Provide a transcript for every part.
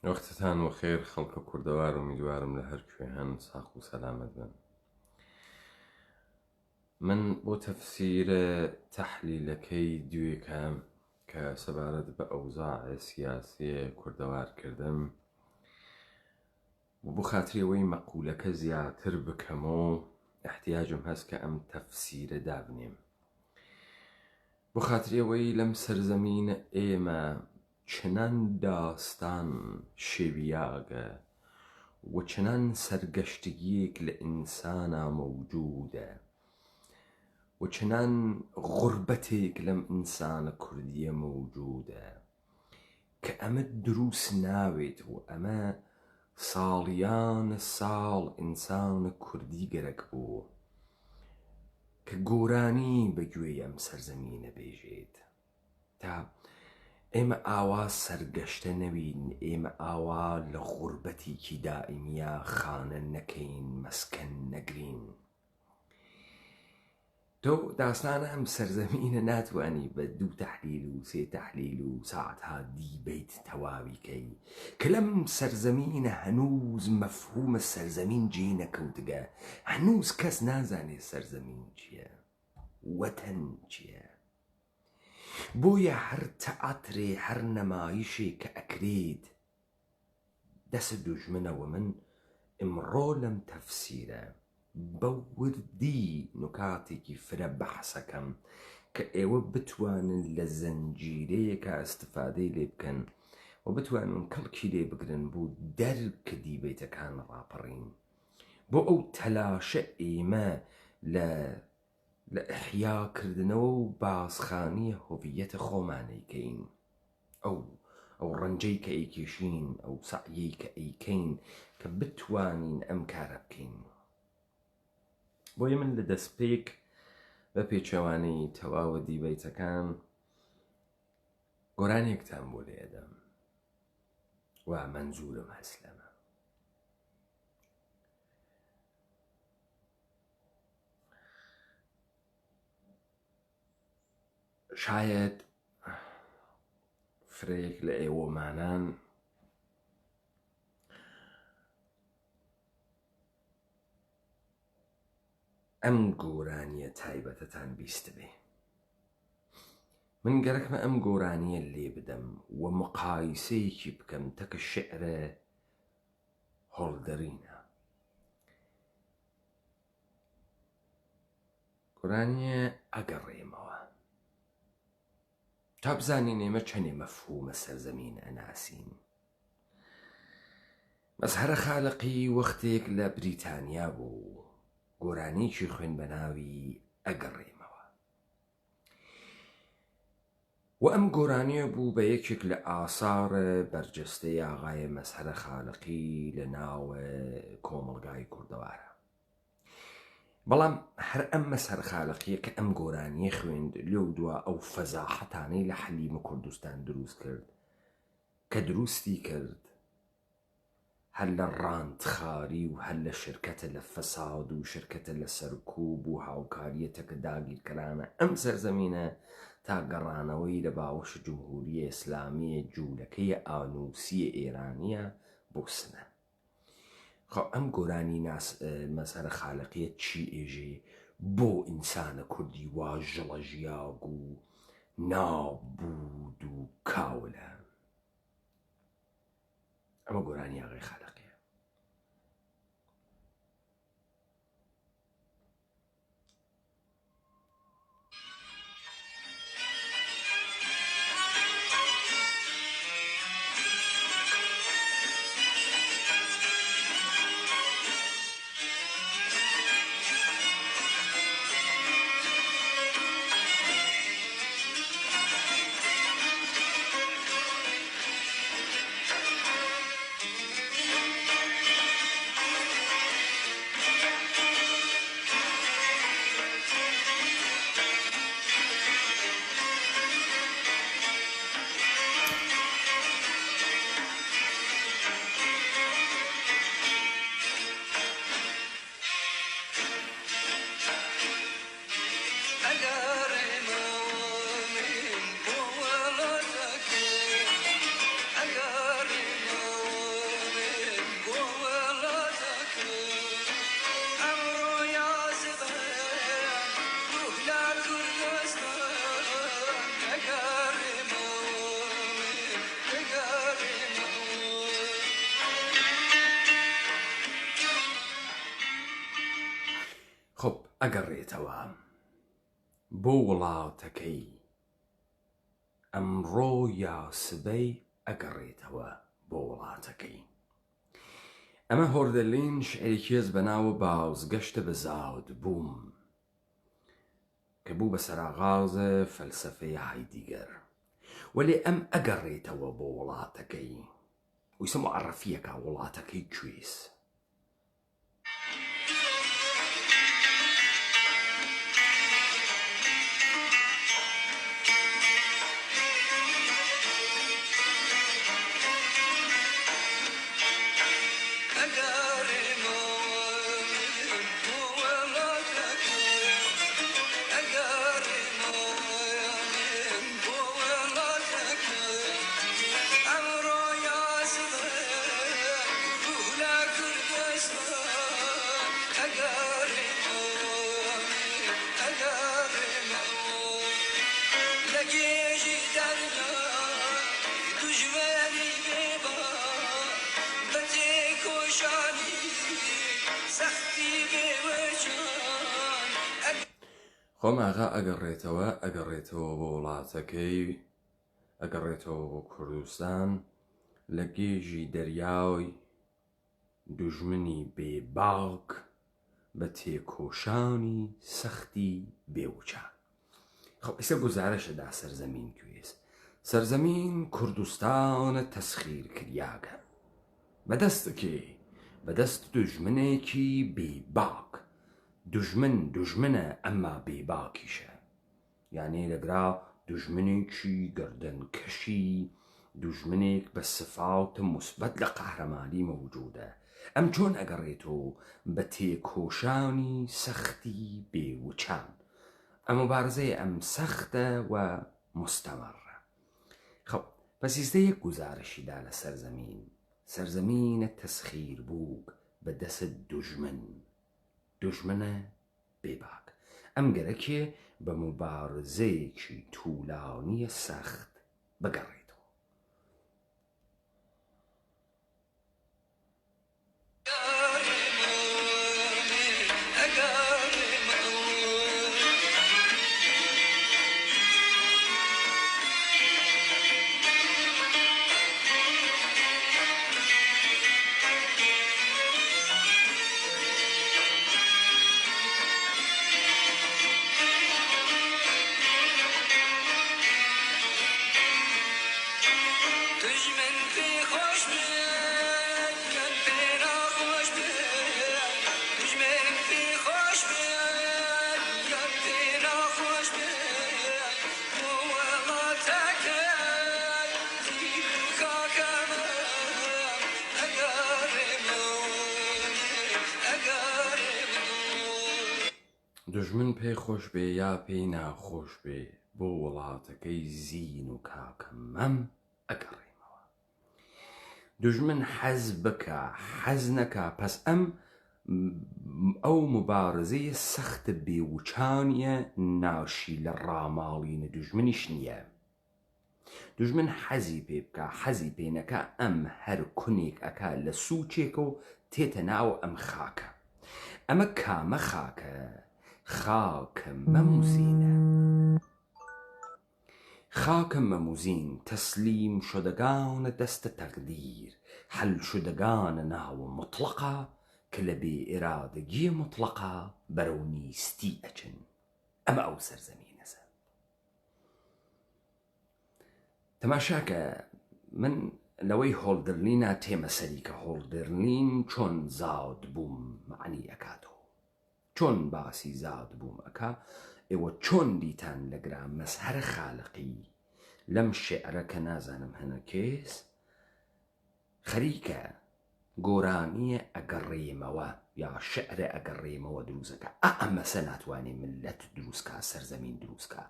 وەختتان وەخێر خەڵکە کوردەوار و میدوارم لە هەر کوێ هەن ساق و سەلامەت بن. من بۆ تەفسیرە تەحلیلەکەی دوێکەم کە سەبارەت بە ئەوزاعە سیاسیە کوردەوار کردم و بۆ خاترەوەی مەقولەکە زیاتر بکەمەوە احتیاجم هەست کە ئەم تەفسیرە دابنێم. بۆ خاترەوەی لەم سەرزەمینە ئێمە چنان داستان شێویاگە و چنان سەرگەشتگیەک لە ئینسانە مەوجودە و چنان غوربەتێک لەم ئینسانە کوردیە مەوجودە کە ئەمە دروست ناوێت و ئەمە ساڵیانە ساڵ ئینسانە کوردی گەرەک بوو کە گۆرانی بەگوێی ئەم سەرزەمینە بێژێت تا ئێمە ئاوا سەرگەشتە نەوین، ئێمە ئاوا لە غوربەتێکی دائیمیە خانە نەکەین، مەسکەن نەگرین. تۆ داستانە ئەم سەرزەمینە ناتوانی بە 2 تەحلیل و 3 تەحلیل و ساعتها دیبیت تەواویکەی کە لەم سەرزەمینە هەنووز مەفهومە سەرزەمین جێ نەکەوتگە، هەنووز کەس نازانێت سەرزەمین چییە، وەتەن چییە. بۆیە هەر تەئاترێ هەر نەمایشێ کە ئەکرێت دەسە دوژمنەوە. من ئمڕۆ لەم تەفسیرە بە وردی نکاتێکی فرە بەحسەکەم کە ئێوە بتوانن لە زەنجیرەیەکە ئەستفادەی لێ بکەن و بتوانن کەڵکی لێ بگرن بۆ دەرکە دیبێتەکان ڕاپەڕین، بۆ ئەو تەلاشە ئێمە لە ئەحیاکردنەوە و بازخانیە هۆڤیەتە خۆمانەیکەین، ئەو ڕەنجەی کە ئەیکێشین، ئەو سەعیەی کە ئەیکەین کە بتوانین ئەم کارە بکەین. بۆیە من لە دەستپێک بە پێچەوانەی تەواوە دیبەیتەکان گۆرانێکتان بۆ لێدەم و مەنزورم هەست لەمە. شاید فرەیەک لە ئێوەمانان ئەم گۆرانیە تایبەتەتان بیست بێ. من گەرەکمە ئەم گۆرانیە لێ بدەم و مقایسەیەکی بکەم تەکە شعرە هۆڵدەرینە. گۆرانیە ئەگەڕێمەوە تا بزانین ئێمە چەندێ مەفهومە سەرزەمین ئەناسین. مەزهەرە خالقی وەختێک لە بریتانیا بوو، گۆرانیکی خوێن بە ناوی ئەگەڕێمەوە و ئەم گۆرانیە بوو بە یەکێک لە ئاسارە بەرجەستەی ئاغای مەزهەرە خالقی لە ناوە کۆمەڵگای کوردەوارە. بەڵام هەر ئەم مەزهەرە خالقیە کە ئەم گۆرانیە خوێند لەو دووە ئەو فەزاحەتانەی لە حەلیمە کوردستان دروست کرد کە دروستی کرد هەر لە ڕاندخاری و هەر لە شرکەتە لە فەساد و شرکەتە لە سەرکوب و هاوکاریەتەکە داگیرکەرانە ئەم سەرزەمینە تا گەڕانەوەی لە باوەش جمهوریە ئیسلامیە جوولەکەی ئانوسیە ئێرانیە بۆ سنە. خۆ ئەم گۆرانی مەزهەرە خالقیە چی ئێژێ بۆ ئینسانە کوردی وا ژەڵە ژیاگ و نابود و کاولە. ئەمە گۆرانی ئاغای خالقیە. خۆپ ئەگەڕێتەوە بۆ وڵاتەکەی ئەمڕۆ یا سبەی ئەگەڕێتەوە بۆ وڵاتەکەی. ئەمە هۆردەلین شعرێکی هەست بەناوە بازگەشتە بە زاد بووم کە بوو بە سەراغازە فەلسەفەی هایدیگەر، وەلێ ئەم ئەگەڕێتەوە بۆ وڵاتەکەی ویسە معرەفیەکە وڵاتەکەی کوێس. خۆم ئاغا ئەگەڕێتەوە بۆ وڵاتەکەی، ئەگەڕێتەوە بۆ کوردستان لە گێژی دەریاوی دوژمنی بێباک بە تێکۆشانی سەختی بێوچان. خۆ ئێستا گوزارەشەدا سەرزەمین کوێس. سەرزەمین کوردستانە تەسخیر کریاگە بەدەستکێ بەدەست دوژمنێکی بێباک. دوژمنە ئەمما بێباکیشە، یانێ لەگرا دوژمنێکی گەردەنکەشی، دوژمنێک بە سفاوتە موسبەت لە قەهرەمانی مەوجودە. ئەم چۆن ئەگەڕێتەوە بە تێکۆشانی سەختی بێوچان. ئەم مبارزەیە ئەم سەختە و مستەمەڕە. خەو پەسیستە یەک گوزارشیدا لە سەرزەمینە تەسخیر بوو بە دەست دوژمنە بێباک. ئەم گەرەکێ بە مبارزەیەکی توولانیە سەخت بگەڕێتەوە. دوژمن پێی خۆش بێ یا پێی ناخۆش بێ، بۆ وڵاتەکەی زین و کاکەمەم ئەگەڕێمەوە. دوژمن حەز بکە حەز نەکا، پەس ئەو مبارزەیە سەختە بێوچانیە ناشی لە ڕاماڵینە دوژمنیش نییە. دوژمن حەزی پێ بکە حەزی پێ نەکا، ئەم هەر کونێک ئەکا لە سوچێکە و تێتە ناو ئەم خاکە. ئەمە کامە خاکە؟ خاکە مەموزینە. خاکە مەموزین تەسلیم شدەگانە دەستە تەقدیر، هەل شدەگانە ناوە مطلقە کە لە بێ ئێرادەگیە مطلقە بەرەو نیستی ئەچن. ئەمە ئەو سەرزەمینەزە. تەماشاکە من لەوەی هۆڵدرلینە تێمە سەری کە هۆڵدرلین چۆن زاد بووم معنی ئەکاتەوە، چۆن باسی زاد بووم ئەکا. ئێوە چۆن دیتان لەگرا مەسهەرە خالقی لەم شێعرە کە نازانم هەنە کێس خەریکە گۆرانیە ئەگەڕێمەوە یا شعرە ئەگەڕێمەوە دروستەکە. ئەمەسە ناتوانێ ملەت دروستکە، سەرزەمین دروستکە.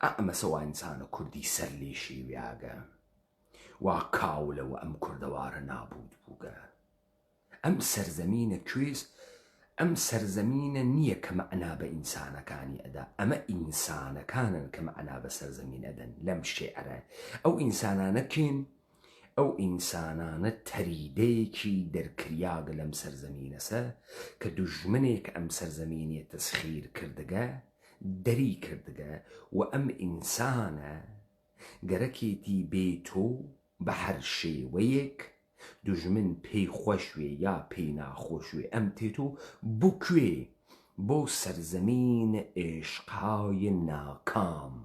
ئەمەسە وا ئینسانە کوردی سەر لێشی ویاگە وا کاولەوە ئەم کوردەوارە نابوود بووگە. ئەم سەرزەمینە کوێس؟ ئەم سەرزەمینە نییە کە مەعنا بە ئینسانەکانی ئەدا، ئەمە ئینسانەکانن کە مەعنا بە سەرزەمین ئەدەن لەم شێعرە. ئەو ئینسانانە کێن؟ ئەو ئینسانانە تەریدەیەکی دەرکریاگە لەم سەرزەمینەسە کە دوژمنێک ئەم سەرزەمینیە تەسخیر کردگە دەری کردگە و ئەم ئینسانە گەرەکێتی بێتۆ بە هەر شێوەیەک دوژمن پێی خۆشوێ یا پێی ناخۆشوێ ئەم تێتۆ بکوێ بۆ سەرزەمین عێشقهای ناکام،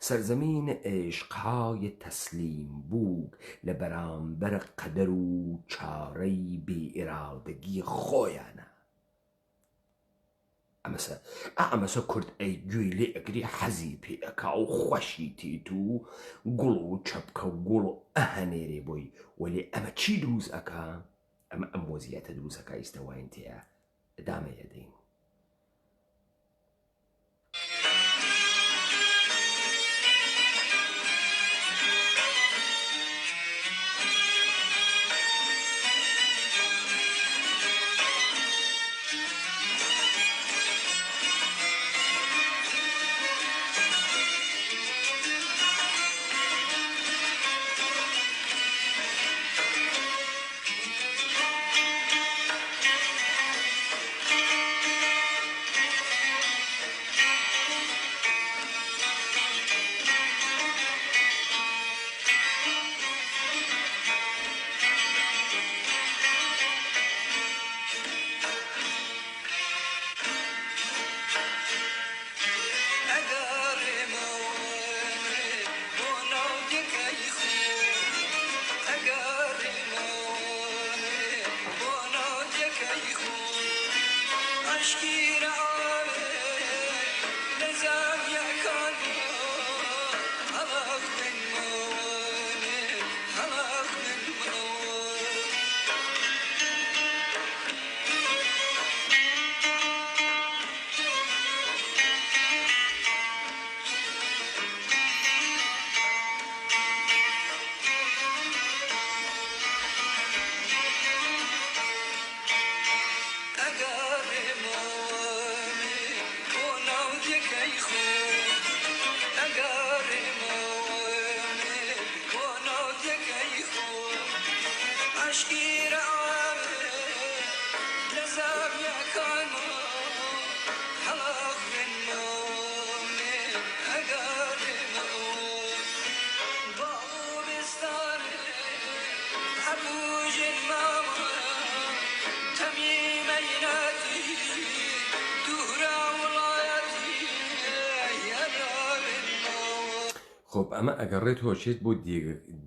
سەرزەمین عێشقهای تەسلیم بوو لە بەرامبەر قەدەر و چارەی بێئیرادەگی خۆیانە. ئەمەسە کورد ئەی گوێی لێ ئەگری حەزی پێ ئەکا و خۆشی تێت و گوڵ و چەپکە و گوڵ ئەهەنێرێ بۆی وەلێ ئەمە چی دروست ئەکا؟ ئەمە ئەم وەزیەتە دروست ئەکا ئیستەواین تێیە ئەدامەیە دەین. خۆب ئەمە ئەگەڕێت هۆچێت بۆ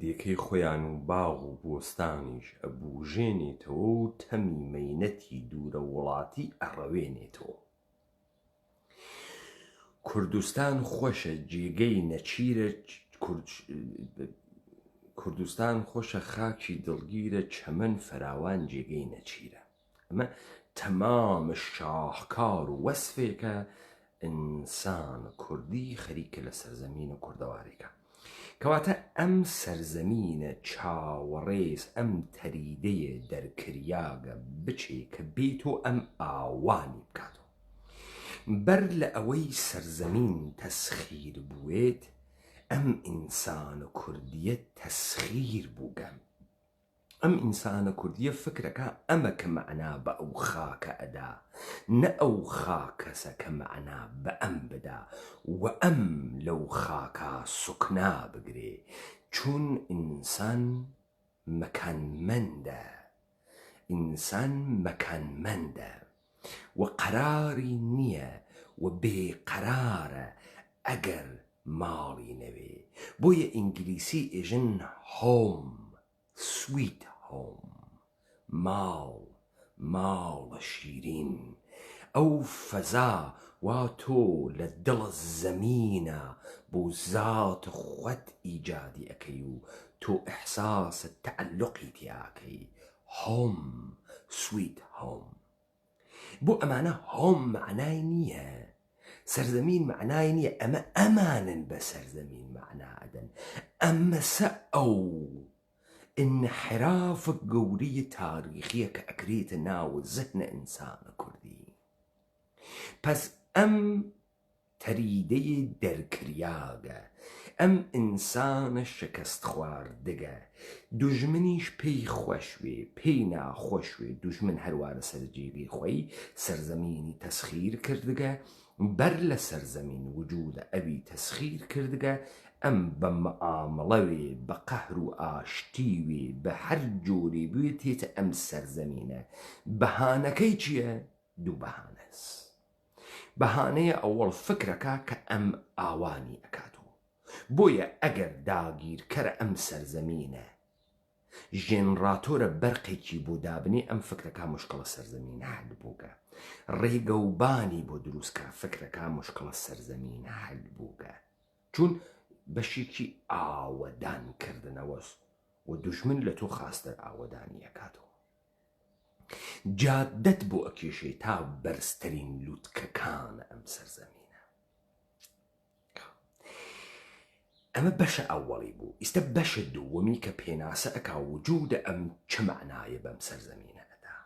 دێکەی خۆیان و باغ و بۆستانیش ئەبوژێنێتەوە و تەمی مەینەتی دوورە وڵاتی ئەڕەوێنێتەوە. کوردستان خۆشە جێگەی نەچیرە، کوردستان خۆشە خاکی دڵگیرە، چەمەن فراوان جێگەی نەچیرە. ئەمە تەمام شاهکار و وەسفێکە ئینسان کوردی خەریکە لە سەرزەمینە کوردەوارێکە، کەواتە ئەم سەرزەمینە چاوەڕێز ئەم تەریدەیە دەرکریاگە بچێ کە بێتۆ ئەم ئاوانی بکاتەوە. بەر لە ئەوەی سەرزەمین تەسخیر بووێت ئەم ئینسانە کوردیە تەسخیر بووگەم. ئەم ئینسانە کوردیە فکرەکە ئەمە کە مەعنا بە ئەو خاکە ئەدا، نە ئەو خاکەسە کە مەعنا بە ئەم بدا و ئەم لەو خاکە سوکنا بگرێ، چون ئینسان مەکانمەندە، ئینسان مەکانمەندە و قەراری نییە و بێقەرارە ئەگەر ماڵی نەوێ. بۆیە ئینگلیسی ئێژن هۆم، سویت هۆم، ماڵە شیرین. ئەو فەزا وا تۆ لە دڵ زەمینە بۆ زات خۆت ئیجادی ئەەکەی و تۆ ئەحساسە تەعەلقی تیاکەی. هۆم، سویت هۆم. بۆ ئەمانە هۆم معنای نییە، سەرزەمین معنای نییە، ئەمە ئەمانن بە سەرزەمین معنا ئەدەن. ئەمەسە ئەو انحرافە گەورەی تاریخیە کە ئەکرێتە ناو زەهنە ئینسانە کوردی. پس ئەم تەریدەی دەرکریاگە، ئەم ئینسانە شەکەست خواردگە دوژمنیش پێی خۆشوێ پێی ناخۆشوێ دوژمن هەروارە سەرجێبی خۆی سەرزەمینی تەسخیر کردگە بەر لە سەرزەمین وجودە ئەوی تەسخیر کردگە ئەم بە مەعامڵەوێ بە قەهر و ئاشتیوێ بە هەر جۆرێ بوێ تێتە ئەم سەرزەمینە بەهانەکەی چییە؟ دوو بەهانەس بەهانەیە ئەوەڵ فکرەکە کە ئەم ئاوانی ئەکاتەوە بۆیە ئەگەر داگیرکەرە ئەم سەرزەمینە ژێنراتۆرە بەرقێکی بۆ دابنێ ئەم فکرەکە مشکڵە سەرزەمینە هەل بووگە ڕێگەوبانی بۆ دروستکە فکرەکە مشکڵە سەرزەمینە هەل بووگە چون بەشێکی ئاوەدانکردنەوەس و دوژمن لە تۆ خاستە ئاوەدانی ئەکاتەوە جادەت بۆ ئەکێشێ تا بەرزترین لووتکەکان ئەم سەرزەمینە ئەمە بەشە ئەوەڵی بوو ئیستە بەشە دووەمی کە پێناسە ئەکا وجودە ئەم چ معنایە بەم سەرزەمینە ئەدا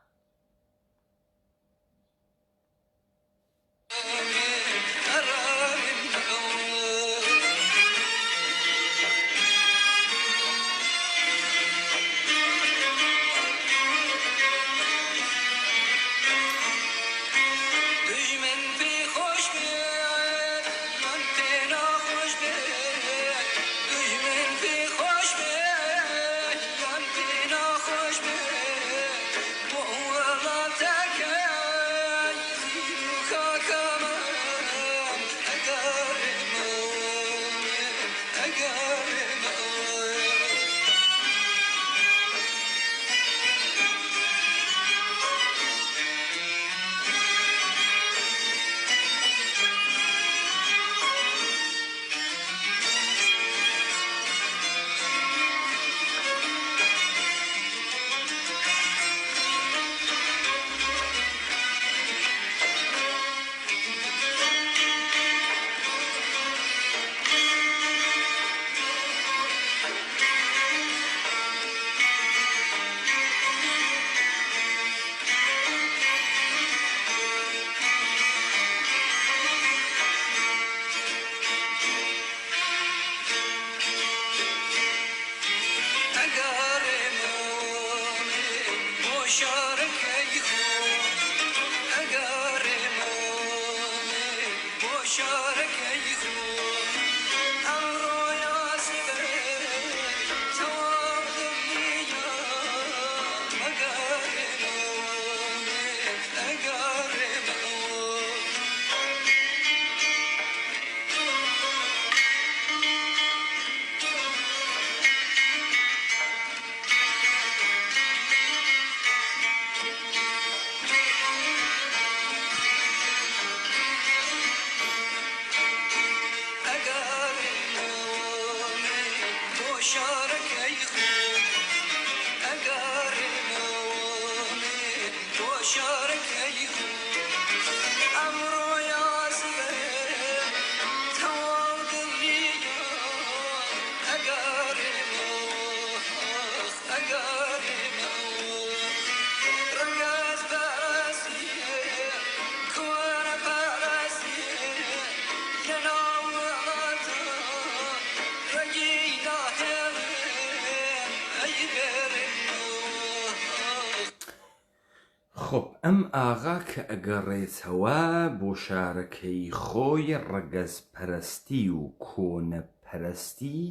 خۆ ئەم ئاغا کە ئەگەڕێتەوە بۆ شارەکەی خۆی ڕەگەزپەرستی و کۆنەپەرستی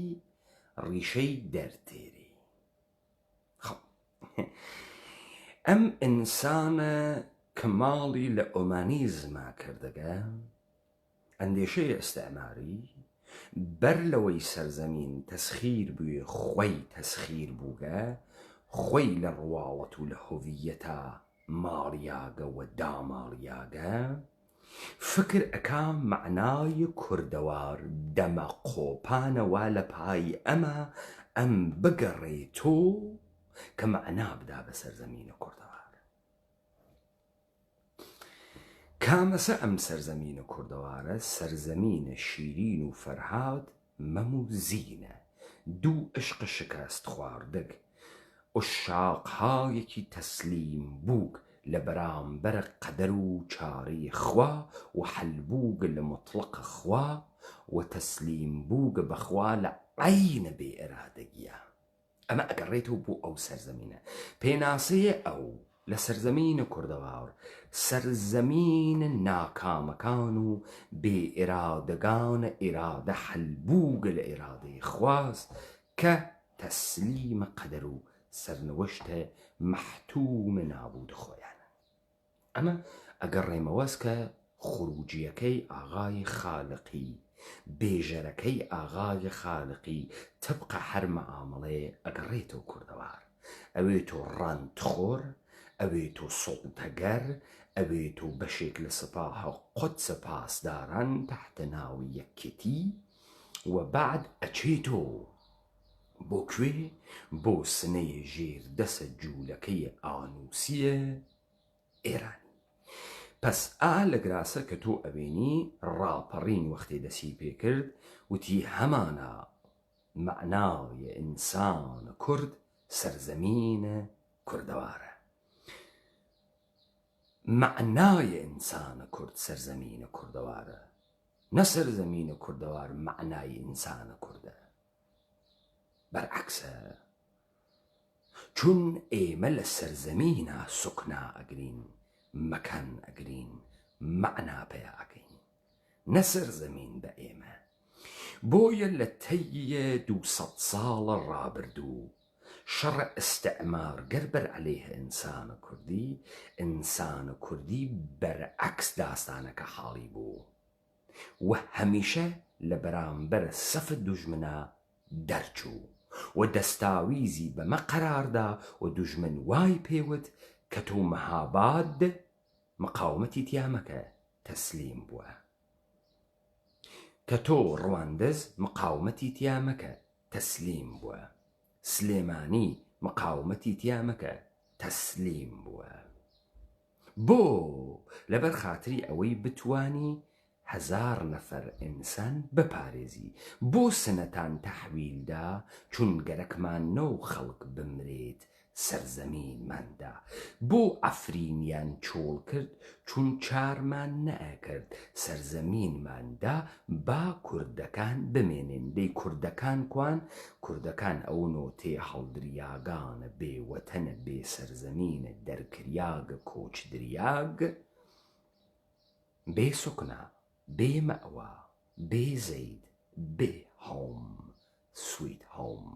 ڕیشەی دەرتێری ئەم ئینسانە کە ماڵی لە ئۆمانیزما کردەگە ئەندێشەی ئەستەعماری بەر لەوەی سەرزەمین تەسخیر بووێ خۆی تەسخیر بووگە خۆی لە ڕواڵەت و لە هۆڤیەتە ماڵیاگە و داماڵیاگە فکر ئەکا معنای کوردەوار دەمە قۆپانەوە لە پای ئەم بگەڕێتۆ کە مەعنا بدا بە سەرزەمینە کوردەوار کامەسە ئەم سەرزەمینە کوردەوارە سەرزەمینە شیرین و فەرهاد مەم و زینە دوو عشق شکست خواردگ عشاقهایەکی تەسلیم بووگ لە بەرامبەر قەدەر و چارەی خوا و حەلبووگ لە مطلق خوا و تسلیم بووگە بەخوا لە عینە بێ ئێرادەگیە. ئەمە ئەگەڕێتەوە بۆ ئەو سەرزەمینە پێناسەیە ئەو لە سەرزەمینە کوردەوار سەرزەمین ناکامەکان و بێ ئێرادەگانە ئێرادە هەلبووگە لە ئێرادەی خواست کە تەسلیمە قەدەر و سەرنوەشتە مەحتومە نابوود خۆیانە. ئەمە ئەگەڕێمەوەس کە خروجیەکەی ئاغای خالقی بێژەرەکەی ئاغای خالقی تبقە هەر مەعامەڵێ ئەگەڕێتەوە کوردەوار ئەوێتۆ ڕەندخۆر ئەوێتۆ سوڵتەگەر ئەوێتۆ بەشێک لە سپاهە قودسە پاسداران تحتە ناوی یەکێتی و بعد ئەچێتۆ بۆ کوێ بۆ سنەیە ژێر دەسە جوولەکەی ئانووسیە ئێرانی. پس لە گراسە کە تۆ ئەوێنی ڕاپەڕین وەختێ دەسی پێکرد وتی هەمانە معنای ئینسان کورد سەرزەمینە کوردەوارە. معنای ئینسانە کورد سەرزەمینە کوردەوارە، نە سەرزەمینە کوردەوار معنای ئینسانە کوردە. بەرعەکسە چون ئێمە لە سەرزەمینە سوکنا ئەگرین مەکان ئەگرین مەعنا پێیا ئەکەین نە سەرزەمین بە ئێمە. بۆیە لە تەیە 200 ساڵە ڕابردوو شەڕ ئستعمارگەر بەر عەلەیهە ئینسانە کوردی، ئینسانە کوردی بەرعەکس داستانەکە حاڵی بوو و هەمیشە لە بەرامبەر سەف دوژمنە دەرچوو و دەستاویزی بەمە قەراردا و دوژمن وای پێوت کە تۆ مەهاباد مقاومەتی تیامەکە تەسلیم بووە، کە تۆ ڕواندز مقاومەتی تیامەکە تەسلیم بووە، سلێمانی مقاومەتی تیامەکە تەسلیم بووە. بۆ لەبەر خاتری ئەوەی بتوانی 1000 نەفەر ئینسان بپارێزی بۆ سنەتان تەحویلدا چون گەرەکمان نەو خەڵک بمرێت سەرزەمینماندا، بۆ ئەفرینیان چۆڵ کرد چون چارمان نەئەکرد سەرزەمینماندا با کوردەکان بمێنن. دەی کوردەکان کوان؟ کوردەکان ئەو نۆتێ هەڵدریاگانە بێوەتەنە بێ سەرزەمینە دەرکریاگە کۆچ دریاگ بێ سوکنا بێ مەئوە بێ زەید بێ هۆم سویت هۆم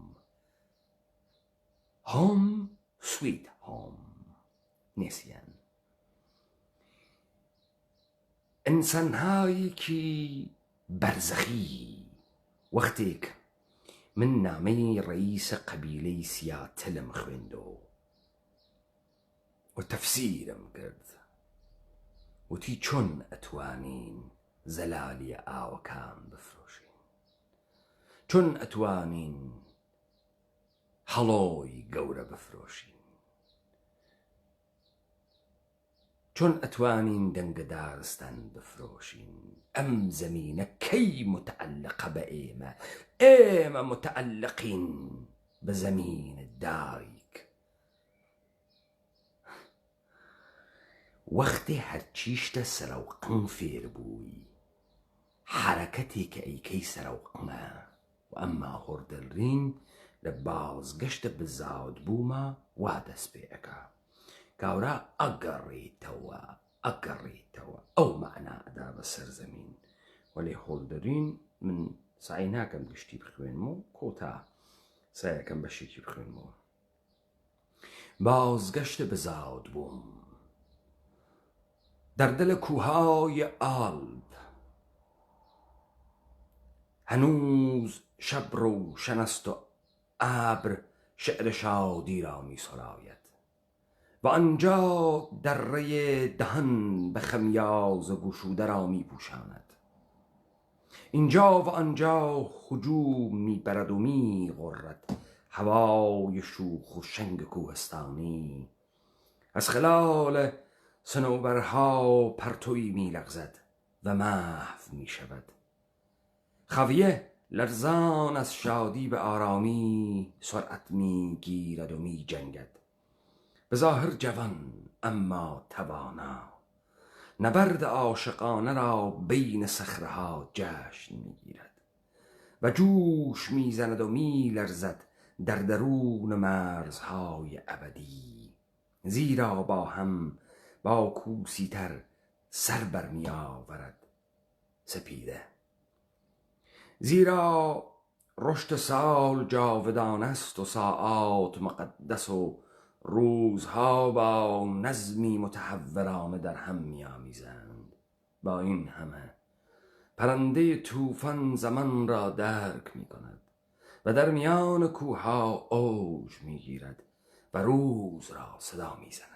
هۆم سویت هۆم نێسیان. ئینسانهایەکی بەرزەخی وەختێک من نامەی ڕئیسە قەبیلەی سیاتلم خوێندەوە و تەفسیرم کرد وتی چۆن ئەتوانین زەلالی ئاوەکان بفرۆشین، چۆن ئەتوانین هەڵۆی گەورە بفرۆشین، چۆن ئەتوانین دەنگە دارستان بفرۆشین. ئەم زەمینە کەی متعلقە بە ئێمە؟ ئێمە متعلقین بە زەمینە دایک. وەختێ هەرچیشتە سەرەوقن فێر بووی حرەکەتێک کە ئەیکەی سەرەوقنە و ئەمما هۆردەلرین لە بازگەشتە بزاوت بوومە وا دەست پێ ئەکا کاورا ئەگەڕێتەوە ئەو معنادا بە سەرزەمین. وەلێ هۆڵدەرین من سعی ناکەم گشتی بخوێنمەوە کۆتا سایەکەم بەشێکی بخوێنمەوە. بازگەشتە بزاوت بووم دەردە لە کوههای ئالب، هەنووز شەبر و شەنەست و ئابر شعر شادی را می سراید و آنجا دره دهن به خمیاز گشوده را می پوشاند. اینجا و آنجا هجوم می برد و می غرد هوای شوخ و شنگ کوهستانی، از خلال صنوبرها پرتوی می لغزد و محو می شود. خاویه لرزان از شادی به آرامی سرعت می گیرد و می جنگد. به ظاهر جوان اما توانا، نبرد عاشقانه را بین صخره‌ها جشن میگیرد و جوش میزند و میلرزد در درون مرزهای ابدی، زیرا با کوسی تر سر برمی آورد سپیده. زیرا رشد سال جاودان است و ساعات مقدس و روزها با نظمی متحورانه در هم می‌آمیزند. با این همه پرنده طوفان زمان را درک می‌کند و در میان کوه‌ها اوج می‌گیرد و روز را صدا می‌زند.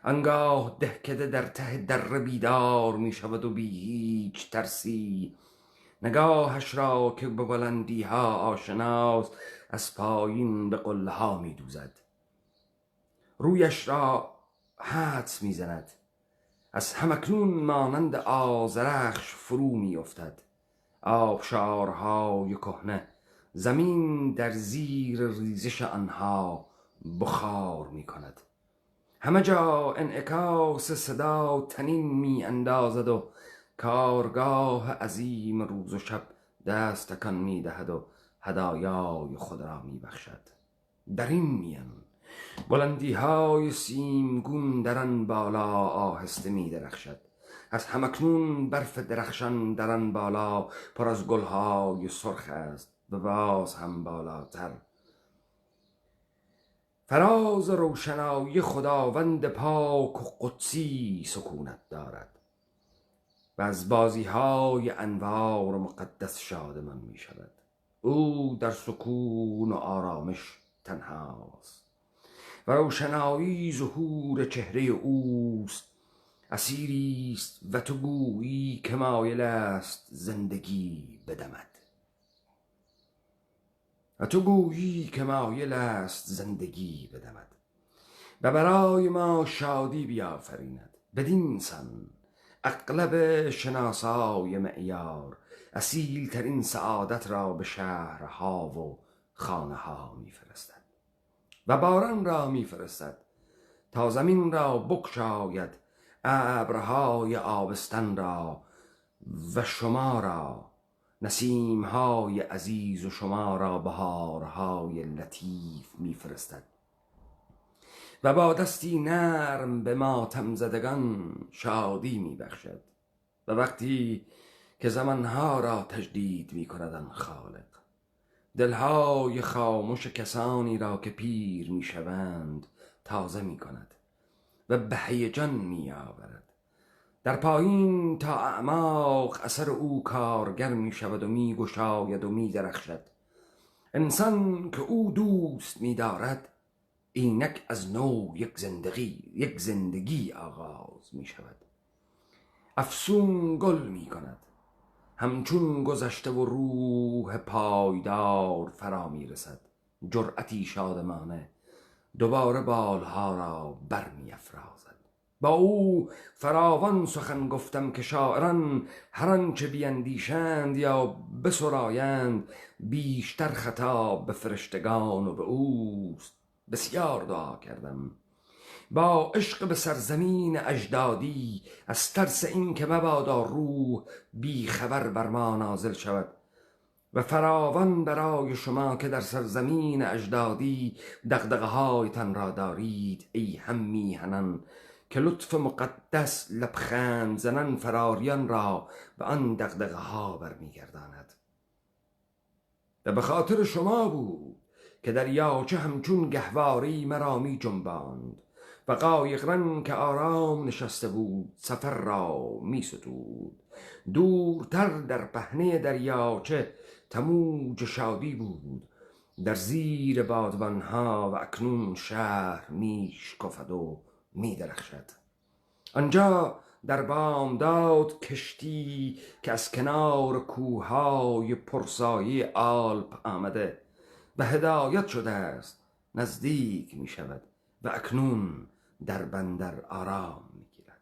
آنگاه دهکده در ته دره بیدار می‌شود و بی هیچ ترسی نگاهش را که به بلندی‌ها آشناست از پایین به قله‌ها می‌دوزد. رویش را حدس می‌زند، از همکنون مانند آذرخش فرو می‌افتد. آبشارهای کهنه زمین در زیر ریزش آنها بخار می‌کند. همه جا انعکاس صدا طنین می‌اندازد و کارگاه عظیم روز و شب دست تکان می‌دهد و هدایای خود را می‌بخشد. در این میان بلندی‌های سیمگون در آن بالا آهسته می‌درخشد. از همکنون برف درخشان در آن بالا پر از گل‌های سرخ است و باز هم بالاتر. فراز روشنایی خداوند پاک و قدسی سکونت دارد و از بازی‌های انوار و مقدس شادمان می‌شود. او در سکون و آرامش تنهاست و روشنایی ظهور چهره اوست. اسیری است و تو گویی که مایل است زندگی بدمد. و برای ما شادی بیافریند. بدین سان اغلب شناسای معیار اصیل ترین سعادت را به شهرها و خانه ها میفرستد و باران را میفرستد تا زمین را بگشاید، ابرهای آبستن را و شما را، نسیمهای عزیز و شما را بهارهای لطیف میفرستد و با دستی نرم به ماتم زدگان شادی میبخشد. و وقتی که زمانها را تجدید میکند آن خالق، دلهای خاموش کسانی را که پیر میشوند تازه میکند و به هیجان میآورد. در پایین تا اعماق اثر او کارگر میشود و میگشاید و میدرخشد. انسان که او دوست میدارد اینک از نو یک زندگی آغاز می شود. افسون گل می کند همچون گذشته و روح پایدار فرا می رسد. جرأتی شادمانه دوباره بالها را بر می افرازد. با او فراوان سخن گفتم که شاعران هر آنچه بیندیشند یا بسرایند بیشتر خطاب به فرشتگان و به اوست. بسیار دعا کردم با عشق به سرزمین اجدادی، از ترس این که مبادا روح بی خبر بر ما نازل شود، و فراوان برای شما که در سرزمین اجدادی دغدغه هایتان را دارید ای هم میهنان که لطف مقدس لبخند زنان فراریان را به آن دغدغه ها برمیگرداند. و به خاطر شما بود که دریاچه همچون گهواری مرا می جنباند و قایقران که آرام نشسته بود سفر را می ستود. دورتر در پهنه دریاچه تموج شادی بود در زیر بادبانها و اکنون شهر می شکفد و می درخشد. آنجا در بامداد کشتی که از کنار کوههای پرسایه آلپ آمده و هدایت شده است نزدیک می شود و اکنون در بندر آرام می گیرد.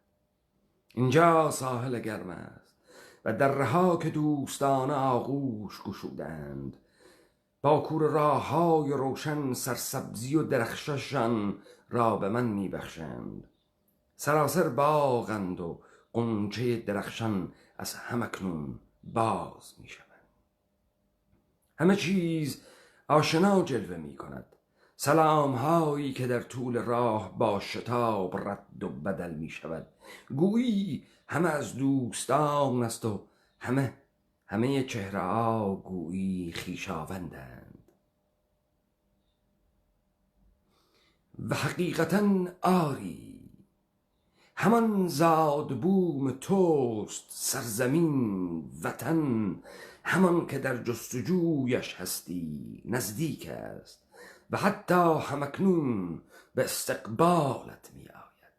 اینجا ساحل گرم است و درها که دوستان آغوش گشودند با کوره راه‌های روشن سرسبزی و درخششان را به من می بخشند. سراسر باغند و غنچه درخشان از همکنون باز می شود. همه چیز آشنا جلوه می کند. سلام هایی که در طول راه با شتاب رد و بدل می شود. گویی همه از دوستان است و همه چهره ها گویی خویشاوندند. و حقیقتا آری، همان زاد بوم توست سرزمین وطن، همان که در جستجویش هستی نزدیک است و حتی همکنون به استقبالت می آید.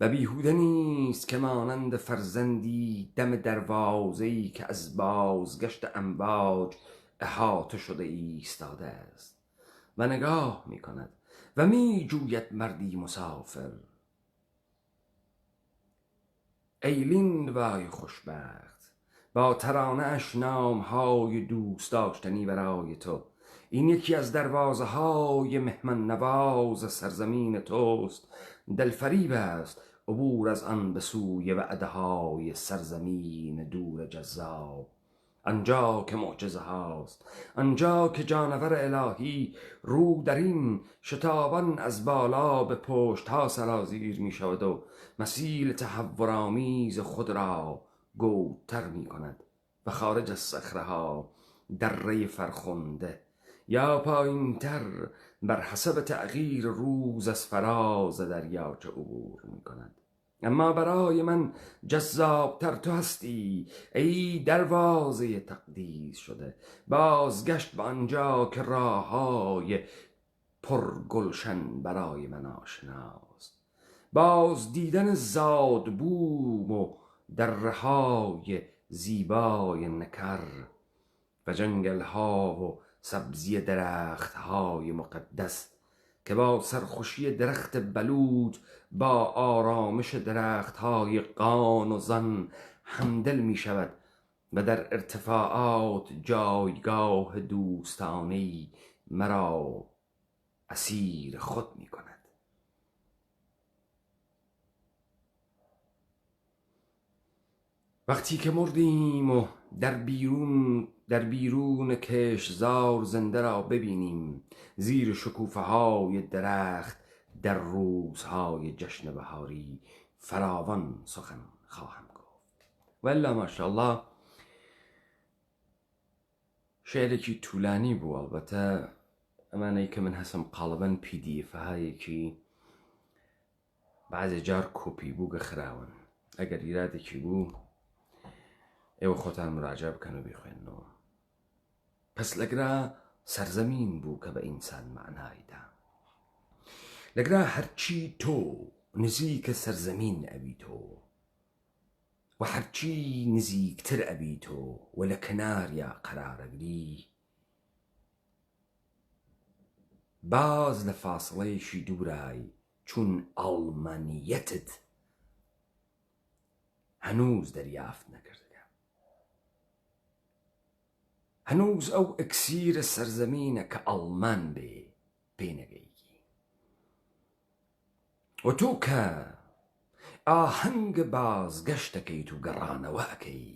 و بیهوده نیست که مانند فرزندی دم دروازه‌ای که از بازگشت امواج احاطه شده ایستاده است و نگاه می کند و می جوید مردی مسافر. ایلین وای خوشبخت، با ترانه‌اش نام‌های دوست داشتنی برای تو. این یکی از دروازه های مهمان نواز سرزمین توست. دلفریب است عبور از آن به سوی وعده های سرزمین دور جذاب. آنجا که معجزه هاست، آنجا که جانور الهی رو در این شتابان از بالا به پشت ها سرازیر می شود و مسیل تحورآمیز خود را گودتر می کند و خارج از صخره ها دره فرخنده یا پایینتر بر حسب تغییر روز از فراز دریاچه عبور می کند. اما برای من جذابتر تو هستی ای دروازه تقدیس شده. بازگشت به آنجا که راههای پرگلشن برای من آشناست. باز دیدن زادبوم و دره‌های زیبای نکر و جنگل‌ها و سبزی درخت‌های مقدس که با سرخوشی درخت بلوط با آرامش درخت‌های قان و زن همدل می شود و در ارتفاعات جایگاه دوستانه‌ای مرا اسیر خود می کند. وقتی که مردیم و در بیرون کشتزار زنده را ببینیم زیر شکوفه های درخت در روزهای جشن بهاری فراوان سخن خواهم گفت. والا ماشاءالله شعرێکی طولانی بوو. البته ئەمانەی کە من هەسم قاڵبەن PDF هایەکی بعضی جار کۆپی بوو گەخراون. ئەگەر ئیرادێکی بوو ئێوە خۆتان مراجعە بکەن و بیخوێنەوە. پس لەگرا سەرزەمین بوو کە بە ئینسان معنایدا. لەگرا هەرچی تۆ نزیکە سەرزەمین ئەبی تۆ و هەرچی نزیکتر ئەبی تۆ و لە کەناریا قەرارەگری باز لە فاسڵەیەکی دوورای چون ئەڵمانیەتت هەنووز دەریافت نەکردگە. هەنووز ئەو ئەکسیرە سەرزەمینە کە ئەڵمان بێ پێ نەگەیی. و تۆ کە ئاهەنگ بازگەشتەکەیت و گەڕانەوەکەی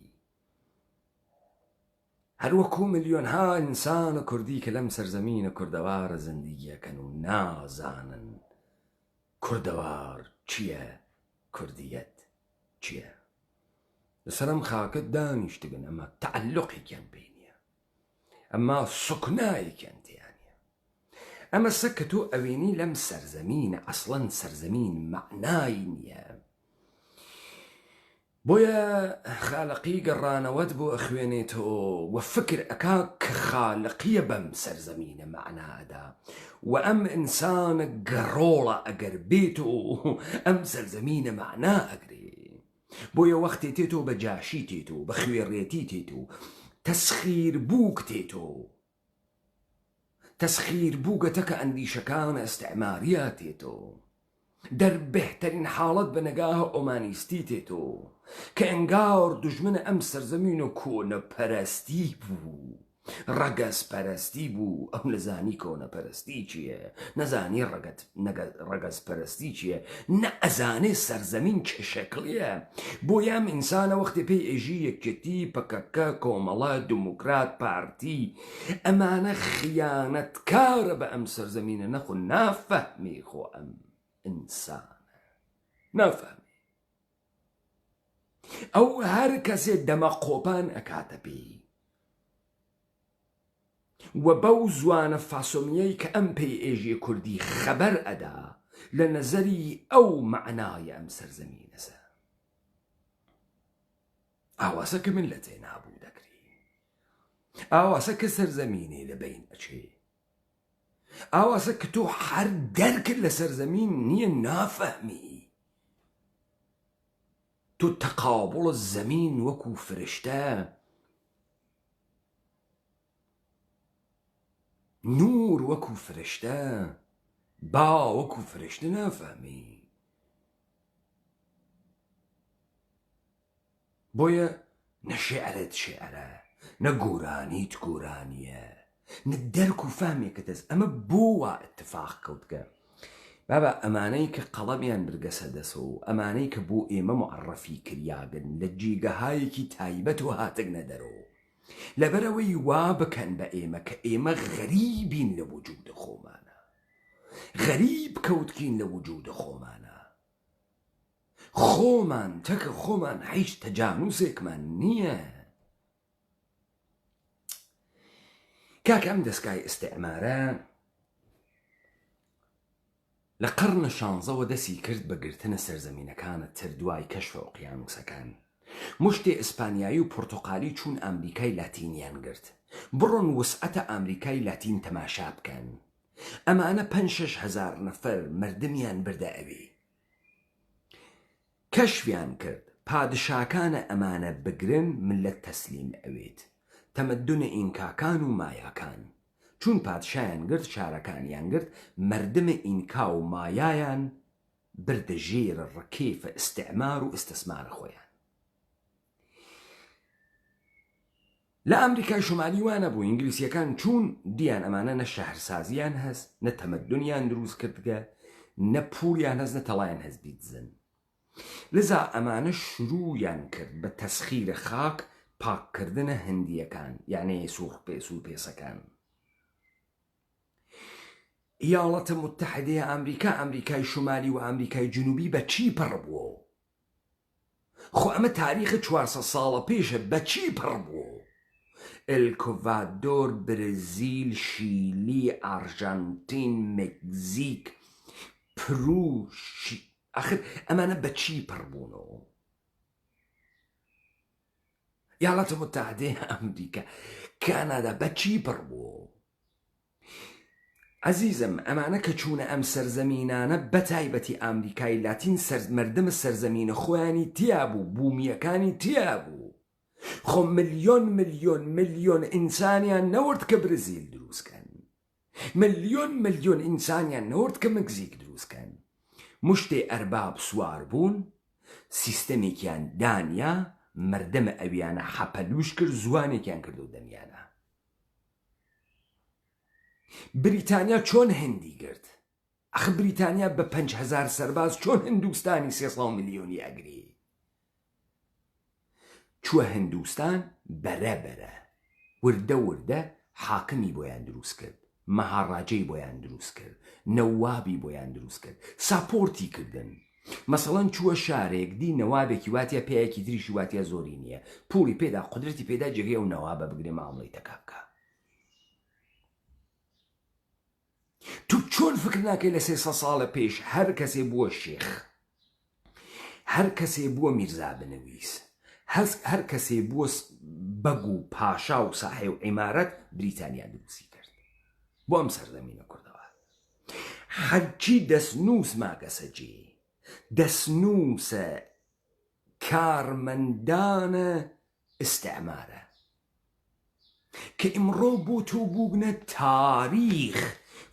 هەروەکو ملیۆنها ئینسانە کوردی کە لەم سەرزەمینە کوردەوارە زەندگیەکەن و نازانن کوردەوار چییە، کوردیەت چییە. لەسەرم خاکت دانیشتگن ئەمە تەعەللوقێکیان پێ نییە، ئەمما سوکنایەکیان تێیان نییە. ئەمە سە کە تۆ ئەوێنی لەم سەرزەمینە ئەسڵەن سەرزەمین معنای نییە. بۆیە خالقی گەڕانەوەت بۆ ئەخوێنێتەوە و فکر ئەکا کە خالقیە بەم سەرزەمینە معنادا و ئەم ئینسانە گەڕۆڵە ئەگەر بێت و ئەم سەرزەمینە معنا ئەگرێ. بۆیە وەختێ تێتۆ بە جاشی تێتۆ بە خوێڕێتی تێتۆ تەسخیر بووک تێتۆ تەسخیر بووگەتە کە ئەندیشەکانە ئەستعماریە تێتۆ در بهترین حالت به نگاه اومانیستی تێتۆ کە ئەنگار دژمنە ئەم سەرزەمین و کۆنە پەرەستی بوو ڕەگەز پەرستی بوو ئەو نەزانی کۆنە پەرستی چییە نەزانی ڕەگەز پەرستی چییە نە ئەزانێ سەرزەمین چه شەکڵیە بۆ یام ئینسانە وەختی پێی ئێژی یەکێتی پەکەکە کۆمەڵە دموکرات پارتی ئەمانە خیانەتکارە بە ئەم سەرزەمینە نەخۆ نافەهمی خۆ ئەم ئینسانە نافەهمی ئەو هەر کەسێ دەمە قۆپان ئەکاتە پێی و بەو زوانە فاسۆمیەی کە ئەم پێی ئێژی کوردی خەبەر ئەدا لە نەزەری ئەو معنایە ئەم سەرزەمینەسە ئاواسە کە من لە تێنابوو دەکری ئاواسە کە سەرزەمینێ لە بین ئەچێ ئاواسە کە تۆ هەر دەرکرد لە سەرزەمین نییە نافەهمی تۆ تەقابڵ زەمین وەکو فرشتە نور وەکو فرشتە با وەکو فرشتە نافەهمی بۆیە نە شێعرت شێعرە نە گۆرانیت گۆرانیە نە دەرک و فەهمێکە دەست ئەمە بۆ وا ئەتفاق کەوتکە بابا ئەمانەی کە قەڵەمیان برگەسە دەسە و ئەمانەی کە بۆ ئێمە معڕەفی کریاگن لە جێگەهایەکی تایبەت و هاتگنە دەرەوە لەبەرەوەی وا بکەن بە ئێمە کە ئێمە غەریبین لە وجودە خۆمانە غەریب کەوتکین لە وجودە خۆمانە خۆمان تەکە خۆمان هیچ تەجانوسێکمان نییە کاکە ئەم دەستگای ئیستیعمارە لە قەرنە شانزەوە دەسی کرد بە گرتنە سەرزەمینەکانە تر دوای کەشفە ئۆقیانوسەکان مشتێ ئیسپانیایی و پۆرتۆقالی چوون ئەمریکای لاتینیان گرت بڕۆن وسعەتە ئەمریکای لاتین تەماشا بکەن ئەمانە 5-6 هەزار نەفەر مردمیان بردە ئەوێ کەشفیان کرد پادشاکانە ئەمانە بگرن ملەت تەسلیم ئەوێت تەمەدونە ئینکاکان و مایاکان چون پادشایان گرت شارەکانیان گرت مردمە ئینکا و مایایان بردە ژێرە ڕکێفە ئیستیعمار و ئیستثمارە خۆیان لە ئەمریکای شمالی وانە بوو ئینگلیسیەکان چوون دیان ئەمانە نە شەهرسازیان هەست نە تەمەدونیان دروست کردگە نە پوڵیان هەست نە تەڵایان هەست بیدزن لذا ئەمانە شروعیان کرد بە تەسخیرە خاک پاککردنە هەندیەکان یعنی سووڕ پێس و پێسەکان ئیاڵەتە متحدەیە ئەمریکا ئەمریکای شمالی و ئەمریکای جنوبی بە چی پڕ بووە خۆ ئەمە تاریخە 400 ساڵە پێشە بە چی پڕ بووە ئێلکۆڤادۆر برزیل شیلی ئارژەنتین مەکزیک پرو ئەخر ئەمانە بە چی پڕ بوونەوە ئیاڵەتە متحدەیە ئەمریکا کانادا بە چی پڕ بووە عزیزم ئەمانە کە چوونە ئەم سەرزەمینانە بەتایبەتی ئەمریکای لاتین مردمە سەرزەمینە خۆیانی تیا بوو بوومیەکانی تیا بوو خۆ ملیۆن ملیۆن ملیۆن ئینسانیان نەورد کە برزیل دروستکەن ملیۆن ملیۆن ئینسانیان نەورد کە مەکزیک دروستکەن مشتێ ئەرباب سوار بوون سیستەمێکیان دانیا مردمە ئەویانە حەپەلوش کرد زوانێکیان کرد و دەمیانە بریتانیا چۆن هەندی گرت ئەخ بریتانیا بە 5,000 سەرباز چۆن هندوستانی 300 میلیۆنی ئەگری چووە هندوستان بەرەبەرە وردە وردە حاکمی بۆیان دروست کرد مەهاڕاجەی بۆیان دروست کرد نەوابی بۆیان دروست کرد ساپۆرتی کردن مەسەڵەن چووە شارێک دی نەوابێکی واتیە پێیەکی تریشی واتیە زۆری نییە پوڵی پێدا قودرەتی پێدا جێگەی و نەوابە بگرێ مامڵەی تەکابکە تو چۆن فکر ناکەی لە 300 ساڵە پێش هەر کەسێ بووە شێخ هەر کەسێ بووە میرزا بنەویس هەر کەسێ بووە بەگ و پاشا و ساحێ و عیمارەت بریتانیا دروستی کرد بۆ ئەم سەرزەمینە کوردەوە هەرچی دەستنووس ماگەسەجێ دەستنووسە کارمەندانە ئیستیعمارە کە ئیمڕۆ بۆ تۆ بووبنە تاریخ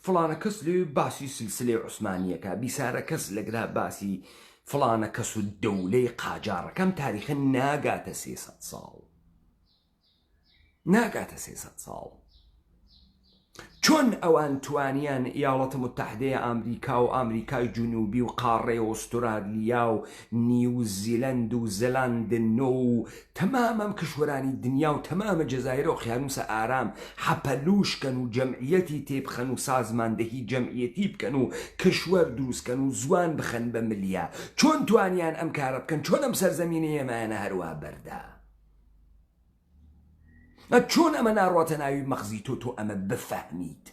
فڵانە کەس لێ باسی سلسلەی عوسمانیەکە بیسارە کەس لەگرا باسی فڵانە کەس و دەولەی قاجارەکەم تاریخە ناگاتە 300 ساڵ ناگاتە 300 ساڵ. چۆن ئەوان توانیان ئیاڵەتە متحدەیە ئامریکا و ئامریکای جنوبی و قاڕێ و ئوسترالیا و نیوزیلەند و زەلاندن نۆ و تەمامەم کشوەرانی دنیا و تەمامە جەزایرە و قیانوسە ئارام حەپەلوشکەن و جەمعیەتی تێبخەن و سازماندەهی جەمعیەتی بکەن و کشوەر دروستکەن و زوان بخەن بە ملیا. چۆن توانیان ئەم کارە بکەن؟ چۆن ئەم سەرزەمینە ئێمانە هەروە بەردا؟ چۆن ئەمە ناڕاتە ناوی مەغزی تۆ ئەمە بفەهمیت؟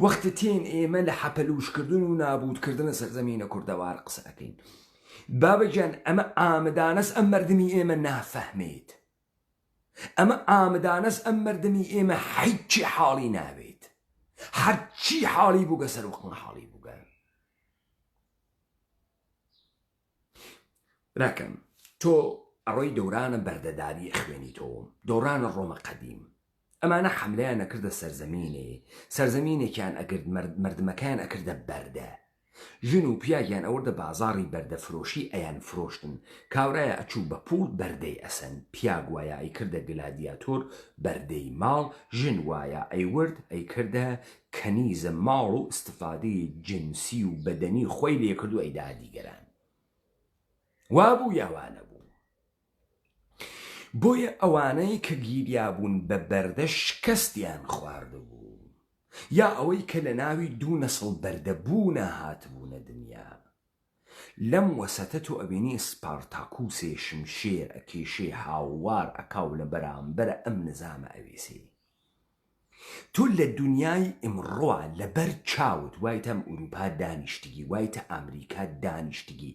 وەختە تێن ئێمە لە حەپەلوشکردن و نابودکردنە سەرزەمینە کوردەوار قسە ئەکەین. بابەجان ئەمە ئامدانەس ئەم مەردمی ئێمە نافەهمێت. ئەمە ئامدانەس ئەم مەردمی ئێمە هیچی حاڵی ناوێت. هەرچی حاڵی بووگە سەرۆقن حاڵی بووگە. ڕاکەم تۆ ئەڕۆی دەورانە بەردەداری خوێنیتەوە، دەورانە ڕۆمە قەدیم. ئەمانە حملەیان نەکردە سەرزەمینێکیان ئەگرد مردمەکان ئەکردە بەردە. ژن و پیاگیان ئەوەردە بازاڕی بەردەفرۆشی ئەیان فرۆشتن. کاورایە ئەچوو بە پوڵ بەردەی ئەسەن. پیاگ وایە ئەیکردە گلادیاتۆر بەردەی ماڵ، ژن وایە ئەیورد ئەیکردە کەنیزە ماڵ و استفادەی جنسی و بەدەنی خۆی لێکردو ئەیدا دیگەران. وابوو یاوانە بوو. بۆیە ئەوانەی کە گیریابوون بە بەردە شکستیان خواردبوو، یا ئەوەی کە لە ناوی دوو نەسڵ بەردەبوونە هاتبوونە دنیا. لەم وەسەتە تۆ ئەبینی سپارتاکوسێ شمشێر ئەکێشێ هاووار ئەکاو لە بەرامبەرە ئەم نظامە ئەوێسێ. تۆ لە دنیای ئمڕۆ لەبەر چاوت وایتە ئوروپا دانیشتگی، وایتە ئەمریکا دانیشتگی،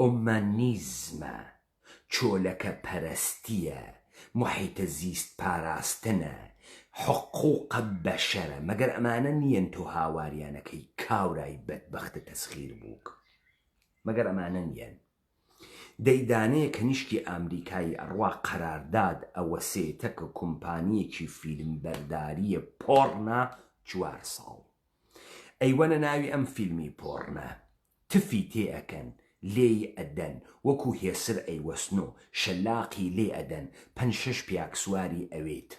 ئۆمانیزمە، چۆلەکە پەرستیە، محیتە زیست پاراستنە، حقوقە بەشەرە. مەگەر ئەمانە نیەن تۆ هاواریانەکەی کاورای بەدبەختە تەسخیر بووک؟ مەگەر ئەمانە نیەن؟ دەیدانەیە کە نیشکی ئامریکایی ئەڕوا قەرارداد ئەوە سێتە کە کۆمپانیەکی فیلم بەرداریە پۆڕنا 4 ساڵ. ئەیوەنە ناوی ئەم فیلمی پۆڕنە، تفی تێ ئەکەن، لێی ئەدەن، وەکو هێسر ئەیوەسنۆ، شەلاقی لێ ئەدەن، 5-6 پیاکسواری ئەوێت.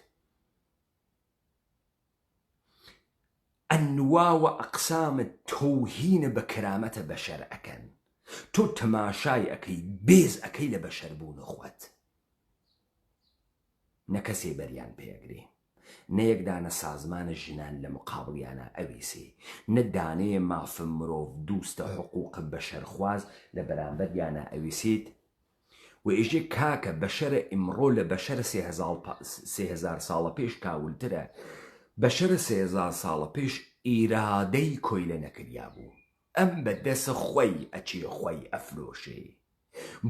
ئەنواوە ئەقسامت تۆهینە بە کەرامەتە بەشەر ئەکەن. تۆ تەماشای ئەەکەی، بێز ئەەکەی لە بەشەربوونە خۆت. نەکەسێ بەریان پێگرێ، نەیەکدانە سازمانە ژنان لە مقابڵیانە ئەویسێ، نەدانەیە مافە مرۆڤ دووستە حقوق بەشەرخواز لە بەرامبەریانە ئەویسێت. و ئێژێ کاکە بەشەرە ئیمڕۆ لە بەشەرە 3000 ساڵە پێش کاولترە. بەشەرە 3000 ساڵە پێش ئیرادەی کۆی لە نەکریا بوو. ئەم بەدەسە خۆی ئەچێ خۆی ئەفرۆشێ،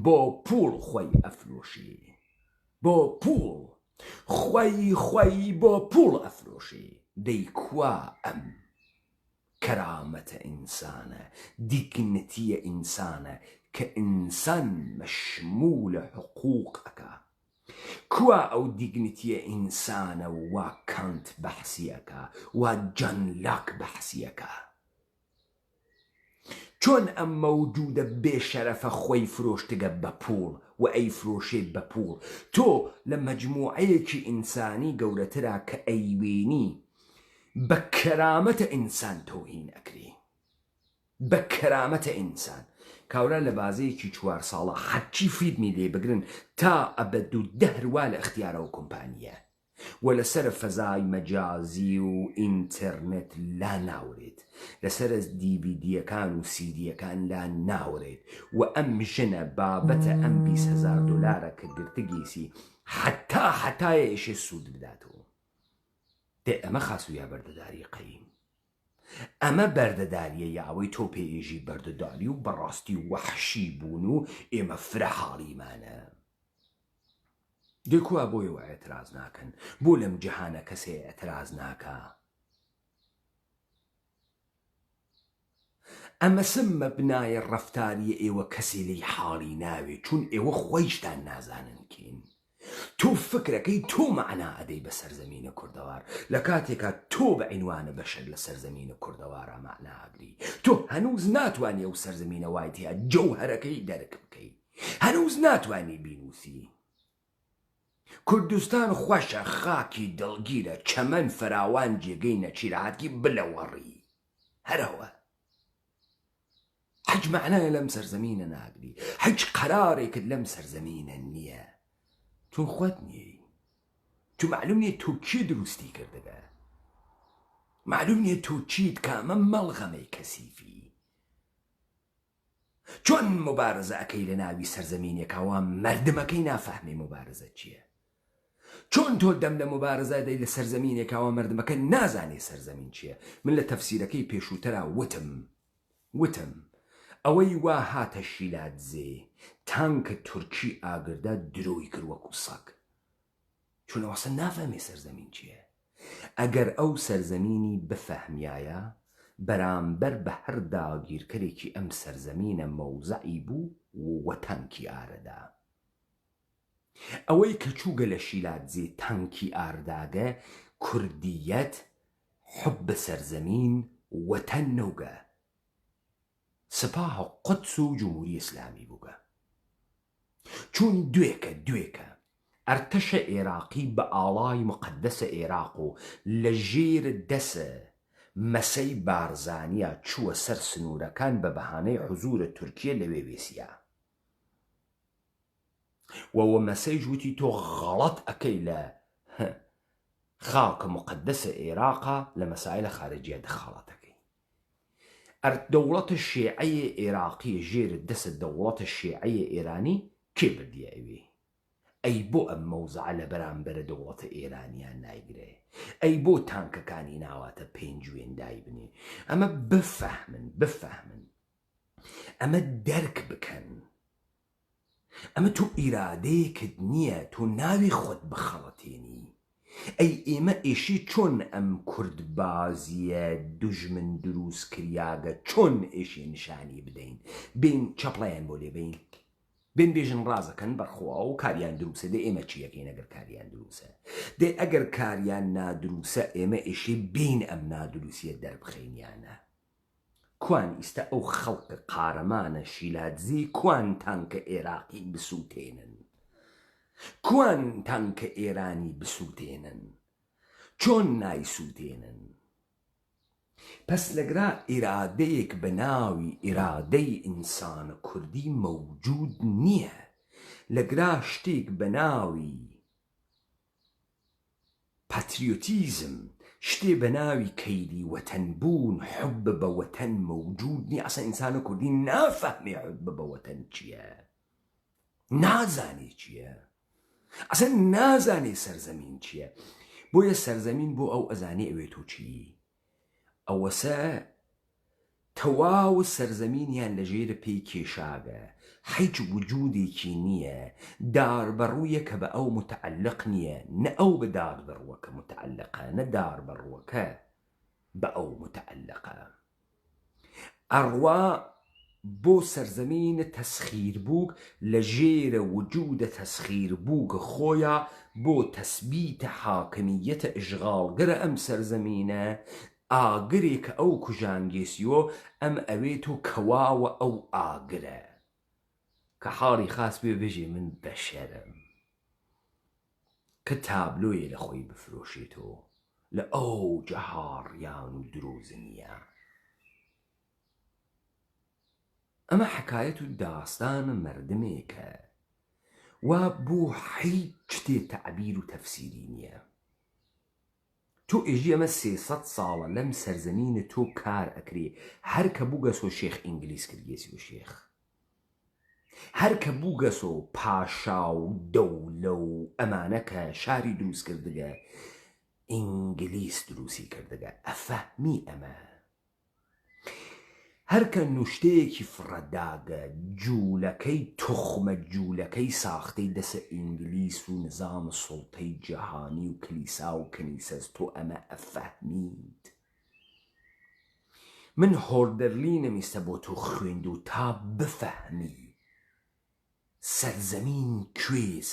بۆ پوڵ خۆی ئەفرۆشێ، بۆ پوڵ خۆی بۆ پوڵ ئەفرۆشێ. دەیکوا ئەم کەرامەتە ئینسانە، دیگنتیە ئینسانە کە ئینسان مەشمولە حقوق ئەکا. کوا ئەو دیگنتیە ئینسانە وا کانت بەحسیەکە، وا جان لاک بەحسیەکە. چۆن ئەم مەوجودە بێشەرەفە خۆی فرۆشتگە بە پوڵ و ئەی فرۆشێت بە پوڵ؟ تۆ لە مەجموعەیەکی ئینسانی گەورەترا کە ئەیوێنی بە کەرامەتە ئینسان تۆهین ئەکرێ، بە کەرامەتە ئینسان. کاورا لە بازەیەکی 4 ساڵە حەچی فیلمی لێ بگرن تا ئەبەد و دەهروا لە اختیارەوە کۆمپانیە و لەسەر فەزای مەجازی و ئینتەرنێت لا ناورێت، لەسەر دیڤیدیەکان و سیدیەکان لا ناورێت. و ئەم ژنە بابەتە ئەم 20,000 دلارە کە گرتگیسی حتایە ئێشێ سوود بداتەوە. دێ ئەمە خاسوویا بەردەداری قەیم. ئەمە بەردەداریە یاوەی تۆ پێێژی بەردەداری و بەڕاستی وەحشی بوون و ئێمە فرە حاڵیمانە. دێکوا بۆیەوە ئەتراز ناکەن، بۆ لەم جەهانە کەسێ ئەتراز ناکە. ئەمە سم مەبنایە ڕەفتاریە ئێوە کەسێ لی حاڵی ناوێ، چون ئێوە خۆیشتان نازانن کین. تۆ فکرەکەی تۆ مەعنا ئەدەی بە سەرزەمینە کوردەوار، لە کاتێکە تۆ بە عنوانە بەشەر لە سەرزەمینە کوردەوارە مەعنا ئەگری. تۆ هەنووز ناتوانێ ئەو سەرزەمینە وایتەیە جەوهەرەکەی دەرک بکەی، هەنووز ناتوانێ بینووسی. کوردستان خۆشە خاکی دڵگیرە چەمەن فراوان جێگەی نەچیرهاتکی بلەوەڕی هەرەوە حج معنایە لەم سەرزەمینە ناگری حج قەرارێکت لەم سەرزەمینە نییە چون خۆت نییە تو معلوم نییە تۆ چی دروستی کردەگە معلوم نییە تۆ چیت کامە مەڵغەمەی کەسیفی چۆن مبارزە ئەەکەی لە ناوی سەرزەمینێکەوە مردمەکەی نافەهمێ مبارزە چییە چۆن تۆ دەم لە مبارزە دەی لە سەرزەمینێکەوە مردمەکە نازانێ سەرزەمین چییە من لە تەفسیرەکەی پێشووتەرا وتم ئەوەی وا هاتە شیلاتزێ تانکە تورکی ئاگردا درۆی کرد وەکو سەگ چون ئەوەسە نافەهمێ سەرزەمین چییە ئەگەر ئەو سەرزەمینی بفەهمیایە بەرامبەر بە هەر داگیرکەرێکی ئەم سەرزەمینە مەوزعی بوو وە تانکی ئارەدا ئەوەی کە چووگە لە شیلاتزێ تانکی ئارداگە کوردیەت حب بە سەرزەمین وەتەن نەوگە سپاه قودس و جمهوری ئیسلامی بووگە چون دوێکە ئەرتەشە عێراقی بە ئاڵای مقدسە عێراق و لە ژێر دەسە مەسەی بارزانیە چووە سەر سنوورەکان بە بەهانەی حوزورە تورکیە لەوێ وێسیە وەوە مەسەی جوتی تۆ غەڵەت ئەەکەی لە خاکە مقدسە عێراقا لە مەسائلە خارجیە دەخەڵەتەکەی دەوڵەتە شیعەیە عێراقی ژێر دەسە دەوڵەتە شیعەیە ئێرانی کێ بردیە ئەوێ ئەی بۆ ئەم مەوزعە لە بەرامبەرە دەوڵەتە ئێرانیان نایگرێ ئەی بۆ تانکەکانی ناواتە پێنجوێن دایبنێ ئەمە بفەهمن ئەمە دەرک بکەن ئەمە تۆ ئیرادەیەکت نییە تۆ ناوی خۆت بخەڵەتێنی ئەی ئێمە ئێشی چۆن ئەم کوردبازیە دوژمن دروست کریاگە چۆن ئێشی نیشانی بدەین بین چەپڵیان بۆ لێبین بین بێژن ڕازەکەن بەرخوا و کاریان دروسە دێ ئێمە چیەکەین ئەگەر کاریان دروسە دێ ئەگەر کاریان نادروسە ئێمە ئێشی بین ئەم نادروسیە دەربخەینیانە کوان ئیستا ئەو خەڵقە قارەمانە شیلاتزی کوان تانکە عێراقی بسووتێنن کوان تانکە ئێرانی بسووتێنن چۆن نایسووتێنن پس لەگرا ئیرادەیەک بە ناوی ئیرادەی ئینسانە کوردی مەوجود نییە لەگرا شتێک بە ناوی پاتریۆتیزم شتێ بە ناوی کەیری وەتەنبوون حب بە وەتەن مەوجود نییە ئەسا ئینسانە کوردی نافەهمێ حب بە وەتەن چییە نازانێ چییە ئەسا نازانێ سەرزەمین چییە بۆیە سەرزەمین بۆ ئەو ئەزانێ ئەوێ تۆ چی ئەوەسە تەواو سەرزەمینیان لە ژێرە پێی کێشاگە هیچ وجودێکی نییە داربەڕوویە کە بە ئەو متعلق نییە نە ئەو بە داربەڕووەکە متعلقە نە داربەڕووەکە بە ئەو متعلقە ئەڕوا بۆ سەرزەمینە تەسخیر بووک لە ژێرە وجودە تەسخیر بووکە خۆیە بۆ تەسبیتە حاکمیەتە ئشغاڵگەرە ئەم سەرزەمینە ئاگرێکە ئەو کوژانگێسیۆ ئەم ئەوێت و کەواوە ئەو ئاگرە کە حاڵی خاس پێ بژێ من بەشەرم کە تابلۆیە لە خۆی بفرۆشێتەوە لە ئەو جەهاڕیان و درۆزنیە ئەمە حکایەت و داستانە مردمێکە وا بۆ هیچ شتێ تەعبیر و تەفسیری نییە تۆ ئێژی ئەمە 300 ساڵە لەم سەرزەمینە تۆ کار ئەکرێ هەر کە بووگەسۆ شێخ ئینگلیس کردگێسی و شێخ هەر کە بووگەسۆ پاشا و دەولە و ئەمانە کە شاری دروست کردگە ئینگلیس دروستی کردگە ئەفەهمی ئەمە هەرکە نوشتەیەکی فڕەداگە جوولەکەی تخمە جوولەکەی ساختەی دەسە ئینگلیس و نظامە سوڵتەی جەهانی و کلیسا و کەنیسەز تۆ ئەمە ئەفەهمیت من هۆردەرلی نەمیستە بۆ تۆ خوێند و تا بفەهمی سەرزەمین کوێز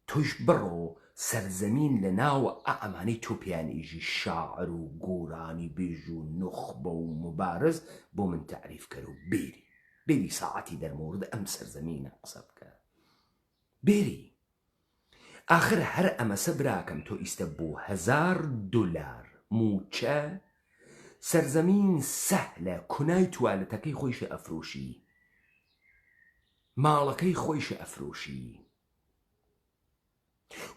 تۆش بڕۆ سەرزەمین لە ناوە ئەمانەی تۆ پیانێژی شاعر و گۆرانی بێژ و نخبە و مبارز بۆ من تعریف کەرە و بێری ساعەتی دەرمۆرد ئەم سەرزەمینە قسە بکە بێری آخر هەر ئەمەسە براکەم تۆ ئیسە بۆ $1000 موچە سەرزەمین سەهلە کونای توالەتەکەی خۆیشە ئەفرۆشی ماڵەکەی خۆیشە ئەفرۆشی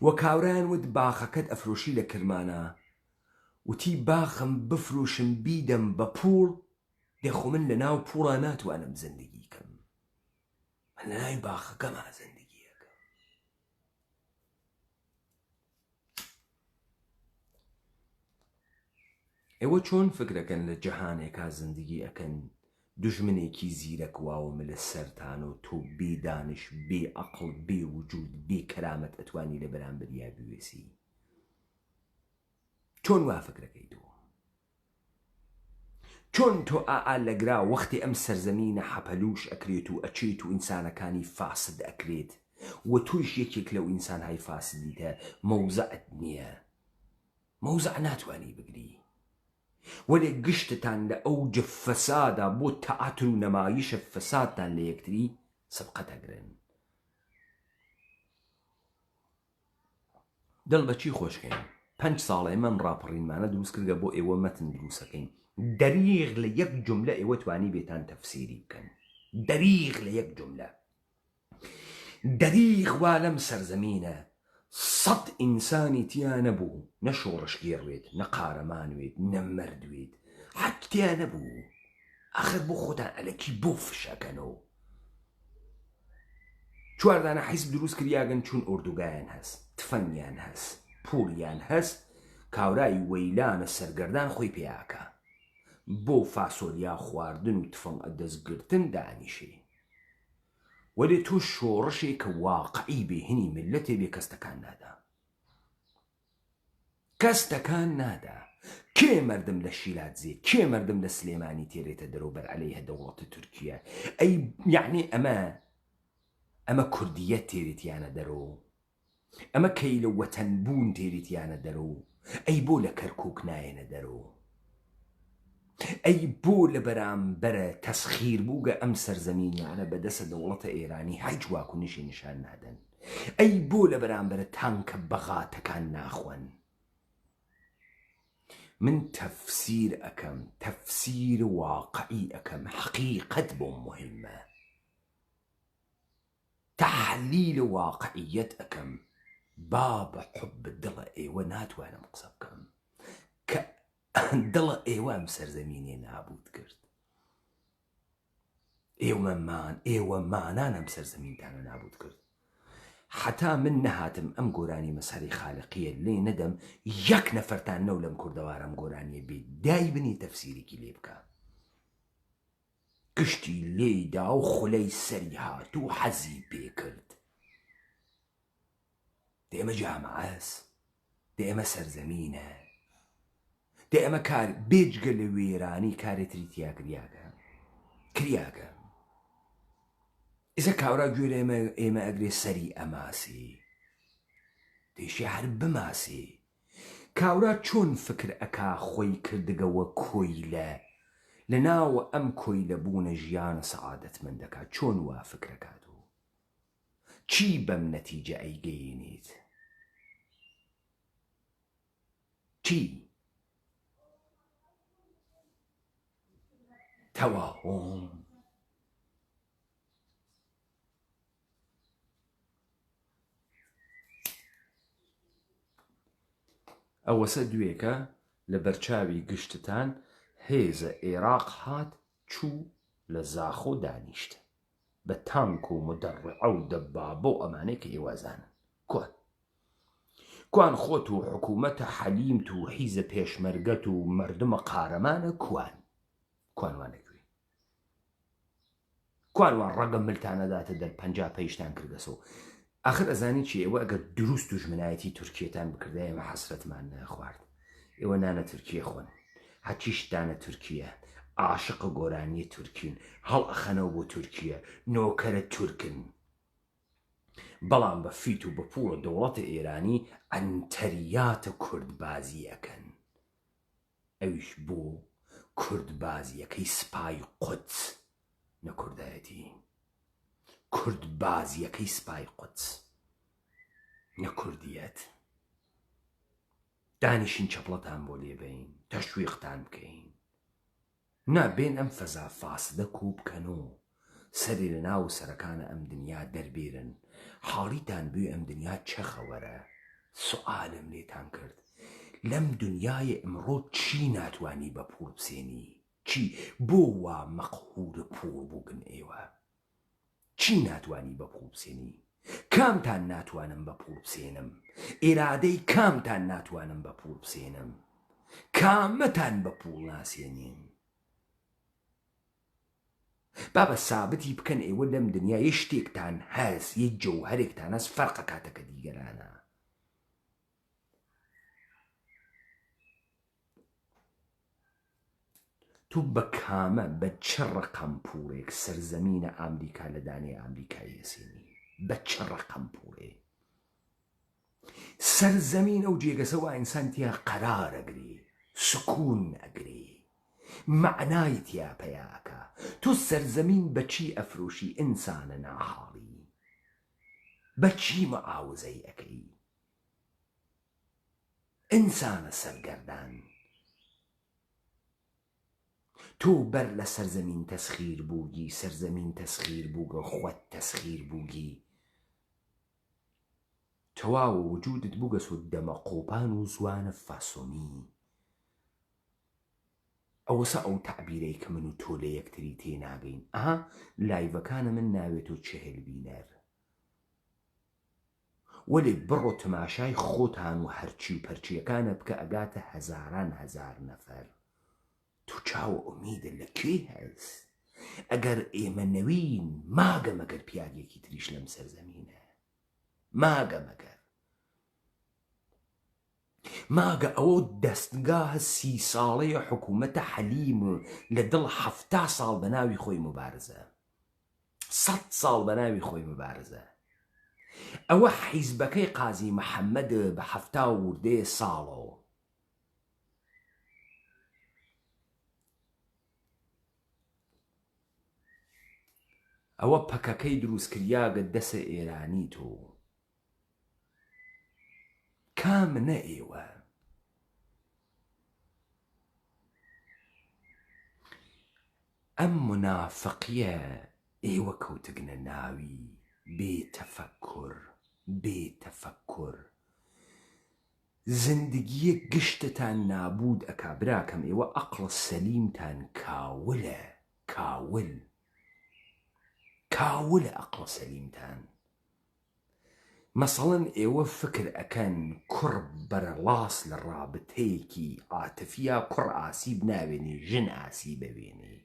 وە کاوران وت باخەکەت ئەفرۆشی لە کرمانە وتی باخم بفرۆشم بیدەم بە پوڵ دێخۆ من لە ناو پوڵە ناتوانم زندگی کەم من لە ناوی باخەکەما زندگیەکە ئێوە چۆن فکرەکەن لە جەهانێکا زندگی ئەکەن دژمنێکی زیرەک واومە لە سەرتان و تۆ بێدانش بێ عەقڵ بێ وجود بێ کەرامەت ئەتوانی لە بەرامبەریا بوێسی چۆن وا فکرەکەی تۆ چۆن تۆ ئاء لەگرا وەختی ئەم سەرزەمینە حەپەلوش ئەکرێت و ئەچێت و ئینسانەکانی فاسد ئەکرێت و توش یەکێک لەو ئینسانهای فاسدیتە مەوزەعت نییە مەوزەع ناتوانی بگری وەلێ گشتتان لە ئەو فەسادا بۆ تەعاتر و نەمایشە فەسادتان لە یەکتری سبقەت ئەگرن دڵ بەچی خۆشکەین 5 ساڵە ئێمەم ڕاپەڕینمانە دروست کردگە بۆ ئێوە مەتن دروستەکەین دەریغ لە یەک جملە ئێوە توانی بێتان تەفسیری بکەن دەریغ لە یەک جملە دەریغ وا لەم سەرزەمینە 100 ئینسانی تیا نەبوو نە شۆڕشگێڕوێت نە قارەمانوێت نە مەردوێت حەج تیا نەبوو ئاخر بۆ خۆتان ئەلەکی بۆ فشەکەنەوە چواردانە حیزب دروست کریاگەن چون ئۆردوگایان هەست تفەنیان هەست پوڵیان هەست کاورای وەیلانە سەرگەردان خۆی پێیاکە بۆ فاسۆلیا خواردن و تفەن دەستگرتن دانیشێ وەلێ تۆ شۆڕشێک کە واقعی بێهنی ملەتێ بێ کەستەکان نادا کەستەکان نادا کێ مردم لە شیلاتزێ کێ مردم لە سلێمانی تێرێتە دەرەوبەر عەلەیهە دەوڵەتە تورکیە ئەی یعنی ئەمە کوردیەت تێرێتیانە دەرەوە ئەمە کەی لە وەتەنبوون تێرێتیانە دەرەوە ئەی بۆ لە کەرکووک نایەنە دەرەوە ئەی بۆ لە بەرامبەرە تەسخیر بووگە ئەم سەرزەمینیانە بەدەسە دەوڵەتە ئێرانی هیچ واکنشی نیشان نادەن ئەی بۆ لە بەرامبەرە تانکە بەغاتەکان ناخۆن من تەفسیر ئەەکەم تەفسیر واقعی ئەەکەم حەقیقەت بۆم مهمە تحلیل واقعیەت ئەەکەم با بە حوب دڵە ئێوە ناتوانم قسە بکەم کە دڵە ئێوە ئەم سەرزەمینێ نابوت کرد ئێوە مانان ئەم سەرزەمینتانە نابوت کرد حتا من نەهاتم ئەم گۆرانی مەسەری خالقیە لێ نەدەم یەک نەفەرتان نەو لەم کوردەوارە ئەم گۆرانیە بێت دای بنی تەفسیرێکی لێ بکە گشتی لێیدا و خولەی سەری هات و حەزی پێ کرد دێمە جامعەس دێمە سەرزەمینە دێمە کار بێجگە لە وێرانی کارێتری تیا کریاگە ئێستا کاورا گوێرە ئێمە ئەگرێ سەری ئەماسی دێشی هەر بماسی کاورا چۆن فکر ئەکا خۆی کردگەوە کۆیلە لە ناوە ئەم کۆیلە بوونە ژیانە سەعادەتمەندەکە چۆن وا فکرەکات و چی بەم نەتیجە ئەیگەیەنێت چی تەواهم ئەوەسە دوێکە لە بەرچاوی گشتتان هێزە عێراق هات چوو لە زاخۆ دانیشت بە تانک و مدەڕعە و دەبابە و ئەمانەی کە ئێوازانن کوان خۆت و حکوومەتە حەلیمت و حیزە پێشمەرگەت و مردمە قارەمانە کوانوانەگوێ کوانوان ڕەگەم ملتانەداتە دەر 50 پەیشتان کردەسەوە ئاخر ئەزانی چی ئێوە ئەگەر دروست و ژمنایەتی تورکیەتان بکردە ئێمە حەسرەتمان نەخوارد ئێوە نانە تورکیە خۆن هەچیشتانە تورکیە عاشق گۆرانی تورکین هەڵ ئەخەنەوە بۆ تورکیە نۆکەرە تورکن بەڵام بە فیت و بە پوڵە دەوڵەتە ئێرانی ئەنتەریاتە کوردبازی ئەەکەن ئەویش بۆ کوردبازیەکەی سپای قودس نەکوردایەتی کوردبازیەکەی سپای قودس نەکوردیەت دانیشین چەپڵەتان بۆ لێبین تەشویقتان بکەین نابێن ئەم فەزا فاسدە کوو بکەنەوە سەری لە ناو سەرەکانە ئەم دنیا دەربێرن حاڵیتان بوێ ئەم دنیا چەخەوەرە سوئالم لێتان کرد لەم دنیای ئەمڕۆ چی ناتوانی بە پوور بسێنی چی بۆ وا مەقهورە پوور بووگن ئێوە چی ناتوانی بە پوور بسێنی کامتان ناتوانم بە پوور بسێنم ئێرادەی کامتان ناتوانم بە پوور بسێنم کامەتان بە پوور ناسێنین بابە سابتی بکەن ئێوە لەم دنیای شتێکتان هەست یەک جەوهەرێکتان هەست فەرقە کاتەکە دیگەرانە تو بە کامە بە چ ڕقەم پوورێک سەرزەمینە ئامریکا لە دانێ ئامریکای ئەسێنی بە چ ڕقەم پوورێ سەرزەمین ئەو جێگەسەوە ئینسان تیا قەرار ئەگری سکون ئەگری معنای تیا پەیاکە تو سەرزەمین بەچی ئەفرۆشی ئینسانە ناحاڵی بەچی مەعاوزەی ئەەکەی ئینسانە سەرگەردان تو بەر لە سەرزەمین تەسخیر بووگی سەرزەمین تەسخیر بووگە خۆت تەسخیر بووگی تەواوە وجودت بووگە سوددەمە قۆپان و زوانە فاسۆمی ئەوەسە ئەو تعبیرەی کە من و تۆ لە یەکتری تێناگەین ئەها لایڤەکانە من ناوێت و چهل بینەر وەلێ بڕۆ تەماشای خۆتان و هەرچی و پەرچیەکانە بکە ئەگاتە هەزاران هەزار نەفەر تو چاوە ئومیدە لە کوێ هەست ئەگەر ئێمە نەوین ماگە مەگەر پیاگێکی تریش لەم سەرزەمینە ماگە مەگەر ماگە ئەوە دەستگاهە 30 ساڵەیە حکوومەتە حەلیم لە دڵ 70 ساڵ بە ناوی خۆی مبارزە 100 ساڵ بە ناوی خۆی مبارزە ئەوە حیزبەکەی قازی محەممەد بە 70 وردەیە ساڵەوە ئەوە پەکەکەی دروستکریاگە دەسە ئێرانی تۆ کامنە ئێوە ئەم منافقیە ئێوە کەوتگنە ناوی بێتەفەکر بێتەفەکر زندگیە گشتتان نابود ئەکا براکەم ئێوە ئەقڵ سەلیمتان کاولە کاولە ئەقڵ سەلیمتان مەسەڵەن ئێوە فکر ئەکەن کوڕ بەرەڵاس لە ڕابتەیەکی عاتفیا کوڕ ئاسیب ناوێنێ ژن ئاسی بەوێنێ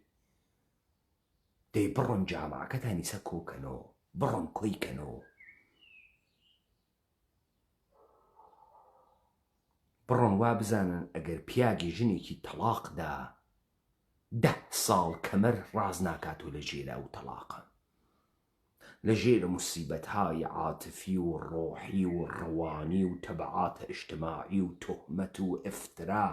دەی بڕۆن جاماکەتانی سە کۆکەنەوە بڕۆن کۆیکەنەوە بڕۆن وا بزانن ئەگەر پیاگی ژنێکی تەلاقدا 10 ساڵ کەمەر ڕاز ناکاتۆ لە ژێرا و تەلاقە لە ژێرە موسیبەتهای عاتفی و ڕۆحی و ڕەوانی و تەبعاتە ئیجتیماعی و تۆهمەت و ئفترا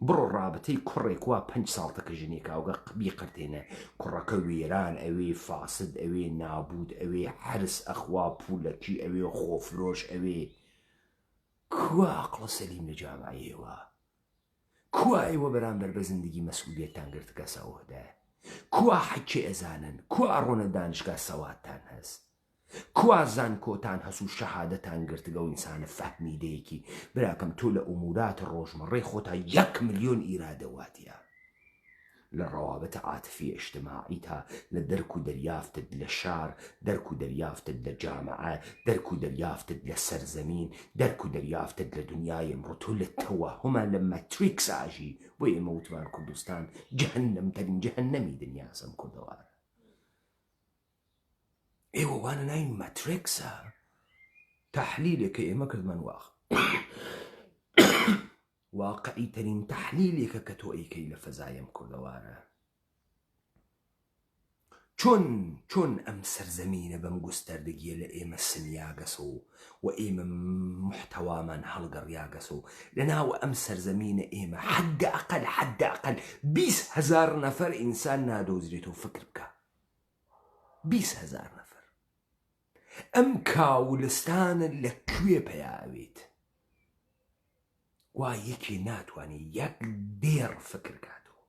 بڕۆ ڕابەتەی کوڕێک وا 5 ساڵ تەکە ژنێکە ئەوگە بیقرتێنە کوڕەکە وێران ئەوێ فاسد ئەوێ نابود ئەوێ حرس ئەخوا پولەکی ئەوێ خۆفرۆش ئەوێ کوا عەقڵە سەلیم لە جامعەیەوە کوا ئێوە بەرامبەر بە زندگی مەسئولیەتتان گرتکە سەوەدە کوا حەجێ ئەزانن کوا ڕۆنە دانشگا سەواتتان هەست کوا زانکۆتان هەست و شەهادەتان گرتگە و ئینسانە فەهمیدەیەکی براکەم تۆ لە ئوموراتە ڕۆژمەڕەی خۆتا 1 ملیۆن ئیرادەواتیە لە ڕەوابەتە عاتفی ئیجتیماعی تا لە دەرک و دەریافتت لە شار دەرک و دەریافتت لە جامعە دەرک و دەریافتت لە سەرزەمین دەرک و دەریافتت لە دنیای ئەمڕۆ تۆ لە تەوەهومە لە مەتریکس ئاژی بۆ ئێمە وتمان کوردستان جەهەنەمترین جەهەنەمی دنیاسم کوردەوارە ئێوە وانە ناوی مەتریکسە تەحلیلێکە ئێمە کردمان واقعی ترین تەحلیلێکە کە تۆ ئەیکەی لە فەزایم کوردەوارە چۆن ئەم سەرزەمینە بەم گوستەردەگیە لە ئێمە سنیاگەسە و ئێمە محتەوامان هەڵگەڕیاگەسە و لەناو ئەم سەرزەمینە ئێمە حەدەقەل 20,000 نەفەر ئینسان نادۆزرێت و فکر بکە 20,000 نەفەر ئەم کاولستانە لەکوێ پەیاوێت وا یەکێ ناتوانێت یەک دێڕ فکر کاتەوە.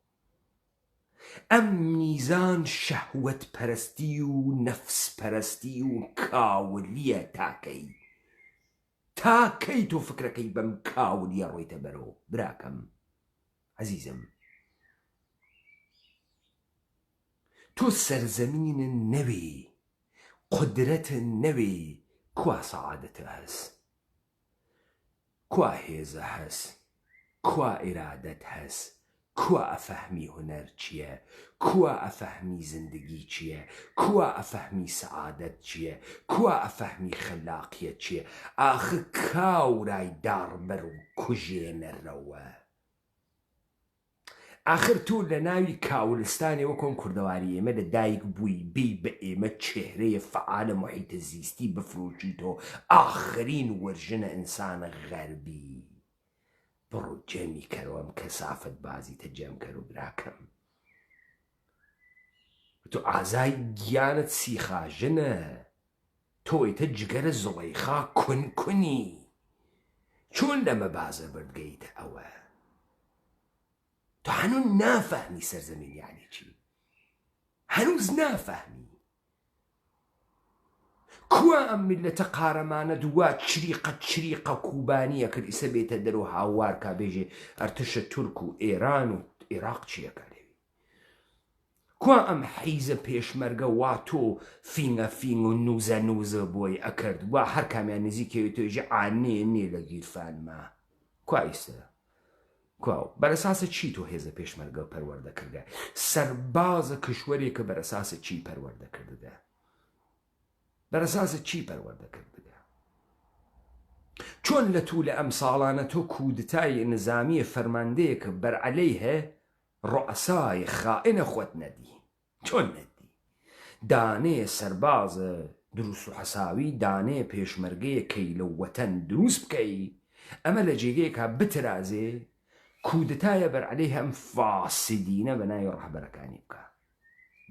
ئەم میزان شەهوەت پەرستی و نەفس پەرستی و کاولیە تاکەی تۆ فکرەکەی بەم کاولیە ڕۆیتە بەرەوە. براکەم عەزیزم، تۆ سەرزەمینە نەوێ، قودرەتە نەوێ، کوا سەعادەتە هەست، کوا هێزە هەست، کوا ئیرادەت هەست، کوا ئەفەهمی هونەر چییە، کوا ئەفەهمی زندگی چییە، کوا ئەفەهمی سەعادەت چییە، کوا ئەفەهمی خەلاقیەت چییە. ئاخر کاورای داربەر و کوژێنەرەوە. ئاخر تۆ لە ناوی کاولستانێ وەکۆم کوردەواری ئێمە لە دایک بووی بی بە ئێمە چێهرەیە فعالە محیتە زیستی بفرۆشیتەوە ئاخرین وەرژنە ئینسانە غەربی. بڕۆ جەمی کەرەوەم کەسافەت بازیتە جەم کەرە و براکەم. تۆ ئازای گیانت سیخاژنە، تۆیتە جگەرە زوڵەیخا کونی. چۆن لەمە بازە بردگەیتە ئەوە؟ تۆ هەنوو نافەهمی سەرزەمین یعنی چی، هەنووز نافەهمی. کوا ئەم میلەتە قارەمانە دووا چریقە کوبانیە کرد ئیسە بێتە دەرەوە هاوار کا بێژێ ئەرتشە تورک و ئێران و عێراق چیەکە لێوی. کوا ئەم حیزە پێشمەرگە وا تۆ فینگە و نوزە بۆی ئەکرد وا هەر کامیان نزیکەوێت تۆژە ئانێ نێ لە گیرفانما. کوا ئیسە کواو بەرەساسە چی تۆ هێزە پێشمەرگە پەروەردەکردە؟ سەربازە کشوەرێکە بەرەساسە چی پەروەردەکردە؟ بەرەساسە چی پەروەردەکردە؟ چۆن لە توولە ئەم ساڵانە تۆ کودتای نظامیە فەرماندەیەکە بەرعەلەیهە ڕوئەسای خائنە خۆت نەدی؟ چۆن نەدی؟ دانەیە سەربازە دروست و حەساوی، دانەیە پێشمەرگەیە کەی لە وەتەن دروست بکەی، ئەمە لە جێگەیەکە بترازێ کودتایە بەرعەلەی هەم فاسیدینە بە ناوی ڕەهبەرەکانی بکە.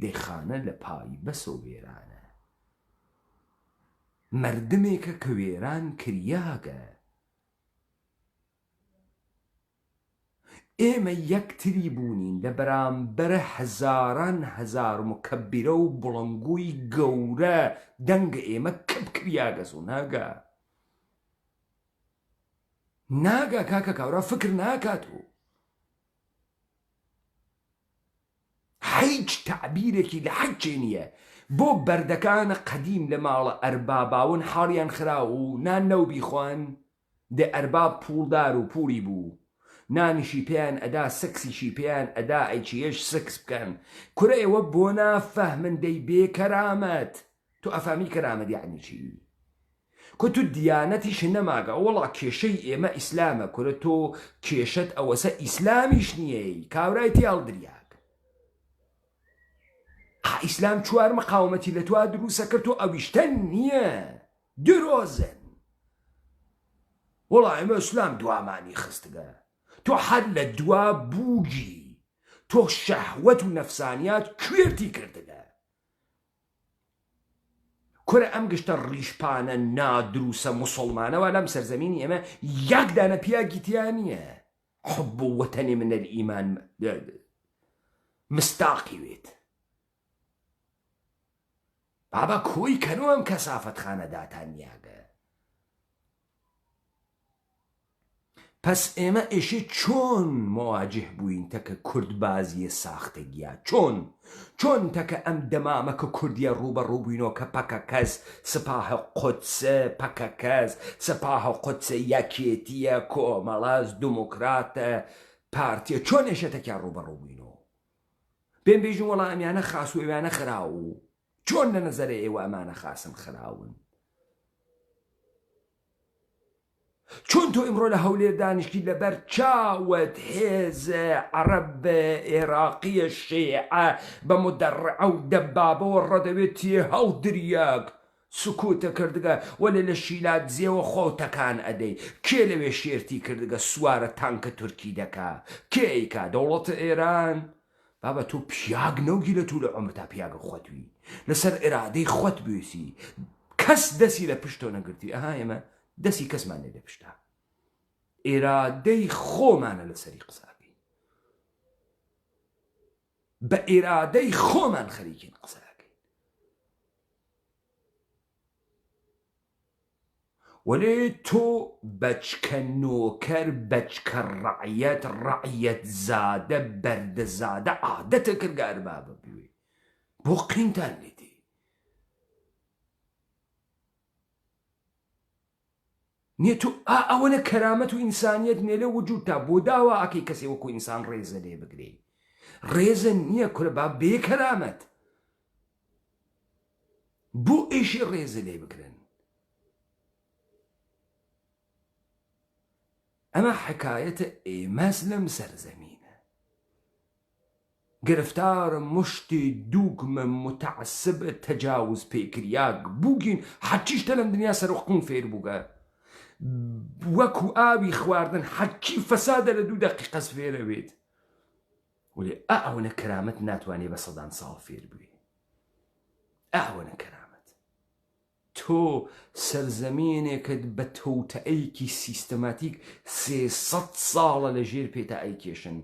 دەیخانە لە پای بەسە و وێرانە، مردمێکە کە وێران کریاگە. ئێمە یەکتری بوونین لە بەرامبەرە هەزاران هەزار مکەبیرە و بڵنگووی گەورە دەنگە ئێمە کەب کریاگەس و ناگا کاکە کاورا فکر ناکات و هیچ تعبیرێکی لە حەجێ نییە. بۆ بەردەکانە قەدیم لە ماڵە ئەرباباون حاڵیان خرا و نان نەو بیخۆن، دێ ئەرباب پوڵدار و پوڵی بوو، نانیشی پێیان ئەدا سەکسیشی پێیان ئەدا ئەیچیەش سەکس بکەن. کورە ئێوە بۆ نافەهمن دەی بێ کەرامەت. تۆ ئەفامی کەرامەت یعنی چی؟ کە تو دیانەتیش نەماگە وەڵا کێشەی ئێمە ئیسلامە. کورە تۆ کێشەت ئەوەسە ئیسلامیش نییە، کاورایەتی هەڵدریاک. ئیسلام چوار مەقاومەتی لە توا دروستە کرد تۆ ئەویشتە نییە، درۆزن. وەڵا ئێمە ئیسلام دوامانی خستگە، تۆ هەر لە دوا بووگی، تۆ شەهوەت و نەفسانیات کوێرتی کردگە. کورە ئەم گشتە ڕیشپانە نادروسە موسڵمانەوە لەم سەرزەمینی ئێمە یەکدانە پیاگیتیان نییە. حب و وەتەنێ منە ئیمان مستاقی وێت. بابا کۆی کەنەوە ئەم کەسافەتخانە داتانیاگە. پس ئێمە ئێشێ چۆن مواجه بووین تەکە کوردبازیە ساختەگیە؟ چۆن تەکە ئەم دەمامەکە کوردیە ڕوبە ڕووبووینەوە کە پەکە کەس سپاهە قودسە، پەکە کەس سپاهە قودسە یەکێتیە، کۆمەڵاز دموکراتە، پارتیە، چۆن ئێشێتەکیان ڕوبە ڕووبووینەوە؟ پێم بێژن وەڵا ئەمیانە خاس و ئێوانە خراو. چۆن لە نەزەرە ئێوە ئەمانە خاسن خراون؟ چۆن تۆ ئیمڕۆ لە هەولێر دانیشتی لەبەر چاوت هێزە عەرەبە عێراقیە شیعە بە مودەڕعە و دەبابەوە ڕەدەوێتی هەڵدریاک سکوتە کردگە وەلێ لە شیلات زێوە خۆتەکان ئەدەی. کێ لەوێ شێرتی کردگە سوارە تانکە تورکی دەکا؟ کێیکا؟ دەوڵەتە ئێران؟ بابە تۆ پیاگ نەوگی لە توو لە عمر تا پیاگە خۆتوی لەسەر ئێرادەی خۆت بوێسی. کەس دەسی لە پشتۆ نەگرتی ئەها ئێمە دەسی کەسمان لێ لە پشتە ئێرادەی خۆمانە لەسەری قساکەین بە ئێرادەی خۆمان خەریکین قساکەین وەلێ تۆ بەچکە نۆکەر بەچکە ڕەعیەت زادە بەردە زادە عادەتە کردگار بابە بوێ بۆ قینتان لێدێ نییە تۆ ئەوەنە کەرامەت و ئینسانیەت نێلە وجود تا بۆ داوا ئەکەی کەسێ وەکو ئینسان ڕێزە لێ بگرێ ڕێزە نییە کورە با بێ کەرامەت بۆ ئیشی ڕێزە لێ بگرن ئەمە حکایەتە ئێمەس لەم سەرزەمینە گرفتارە مشتی دووگمە متعسبە تەجاوز پێکریاک بووگین حەچیشتە لەم دنیا سەرقون فێر بووگە وەکو ئاوی خواردن حەکی فەسادە لە 2 دەقیقەس فێرەوێت وڵێ ئەوەنە کەرامەت ناتوانێ بە 100 ساڵ فێر بوێ ئەوەنە کەرامەت تۆ سەرزەمینێکت بە تەوتەیەکی سیستەماتیک 300 ساڵە لە ژێر پێتە ئەیکێشن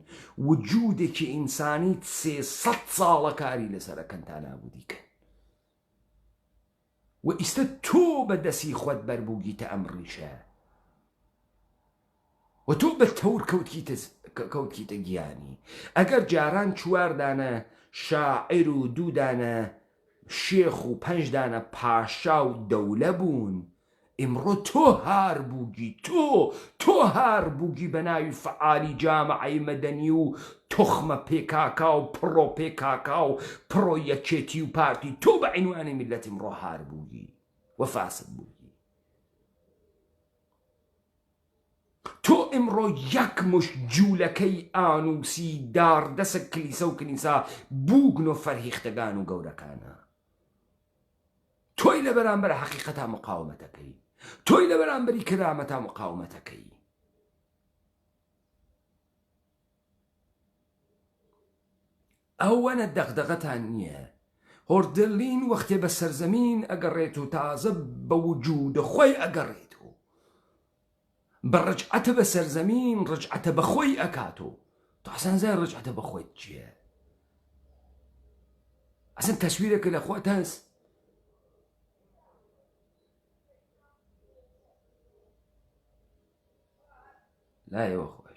وجودێکی ئینسانیت 300 ساڵە کاری لەسەرەکەن تا نابودیکەن و ئیستە تۆ بە دەستی خۆت بەربووگیتە ئەم ڕیشە و تۆ بە تەور کەوتکیتە گیانی ئەگەر جاران 4 دانە شاعیر و 2 دانە شێخ و 5 دانە پاشا و دەولە بوون ئیمڕۆ تۆ هار بووگی تۆ هار بووگی بە ناوی فعالی جامعەی مەدەنی و تۆخمە پێکاکا و پڕۆ پێکاکا و پڕۆ یەکێتی و پارتی تۆ بە عینوانی میلەت ئیمڕۆ هار بووگی و فاسد بووگی تۆ ئیمڕۆ یەک مشت جوولەکەی ئانووسی داردەسە کلیسە و کنیسا بووگن و فەرهیختەکان و گەورەکانە تۆی لە بەرامبەر حەقیقەتا مقاومەتەکەی تۆی لە بەرامبەری کەرامەتا مقاومەتەکەی ئەوەنە دەغدغەتان نییە هۆردەلین وەختێ بە سەرزەمین ئەگەڕێت و تازە بە وجودە خۆی ئەگەڕێت و بە ڕجعەتە بە سەرزەمین ڕجعەتە بە خۆی ئەکاتۆ تۆ حەسەنزای ڕجعەتە بە خۆیت چییە ئەسن تەسویرێکە لە خۆت هەست لایەوە خۆش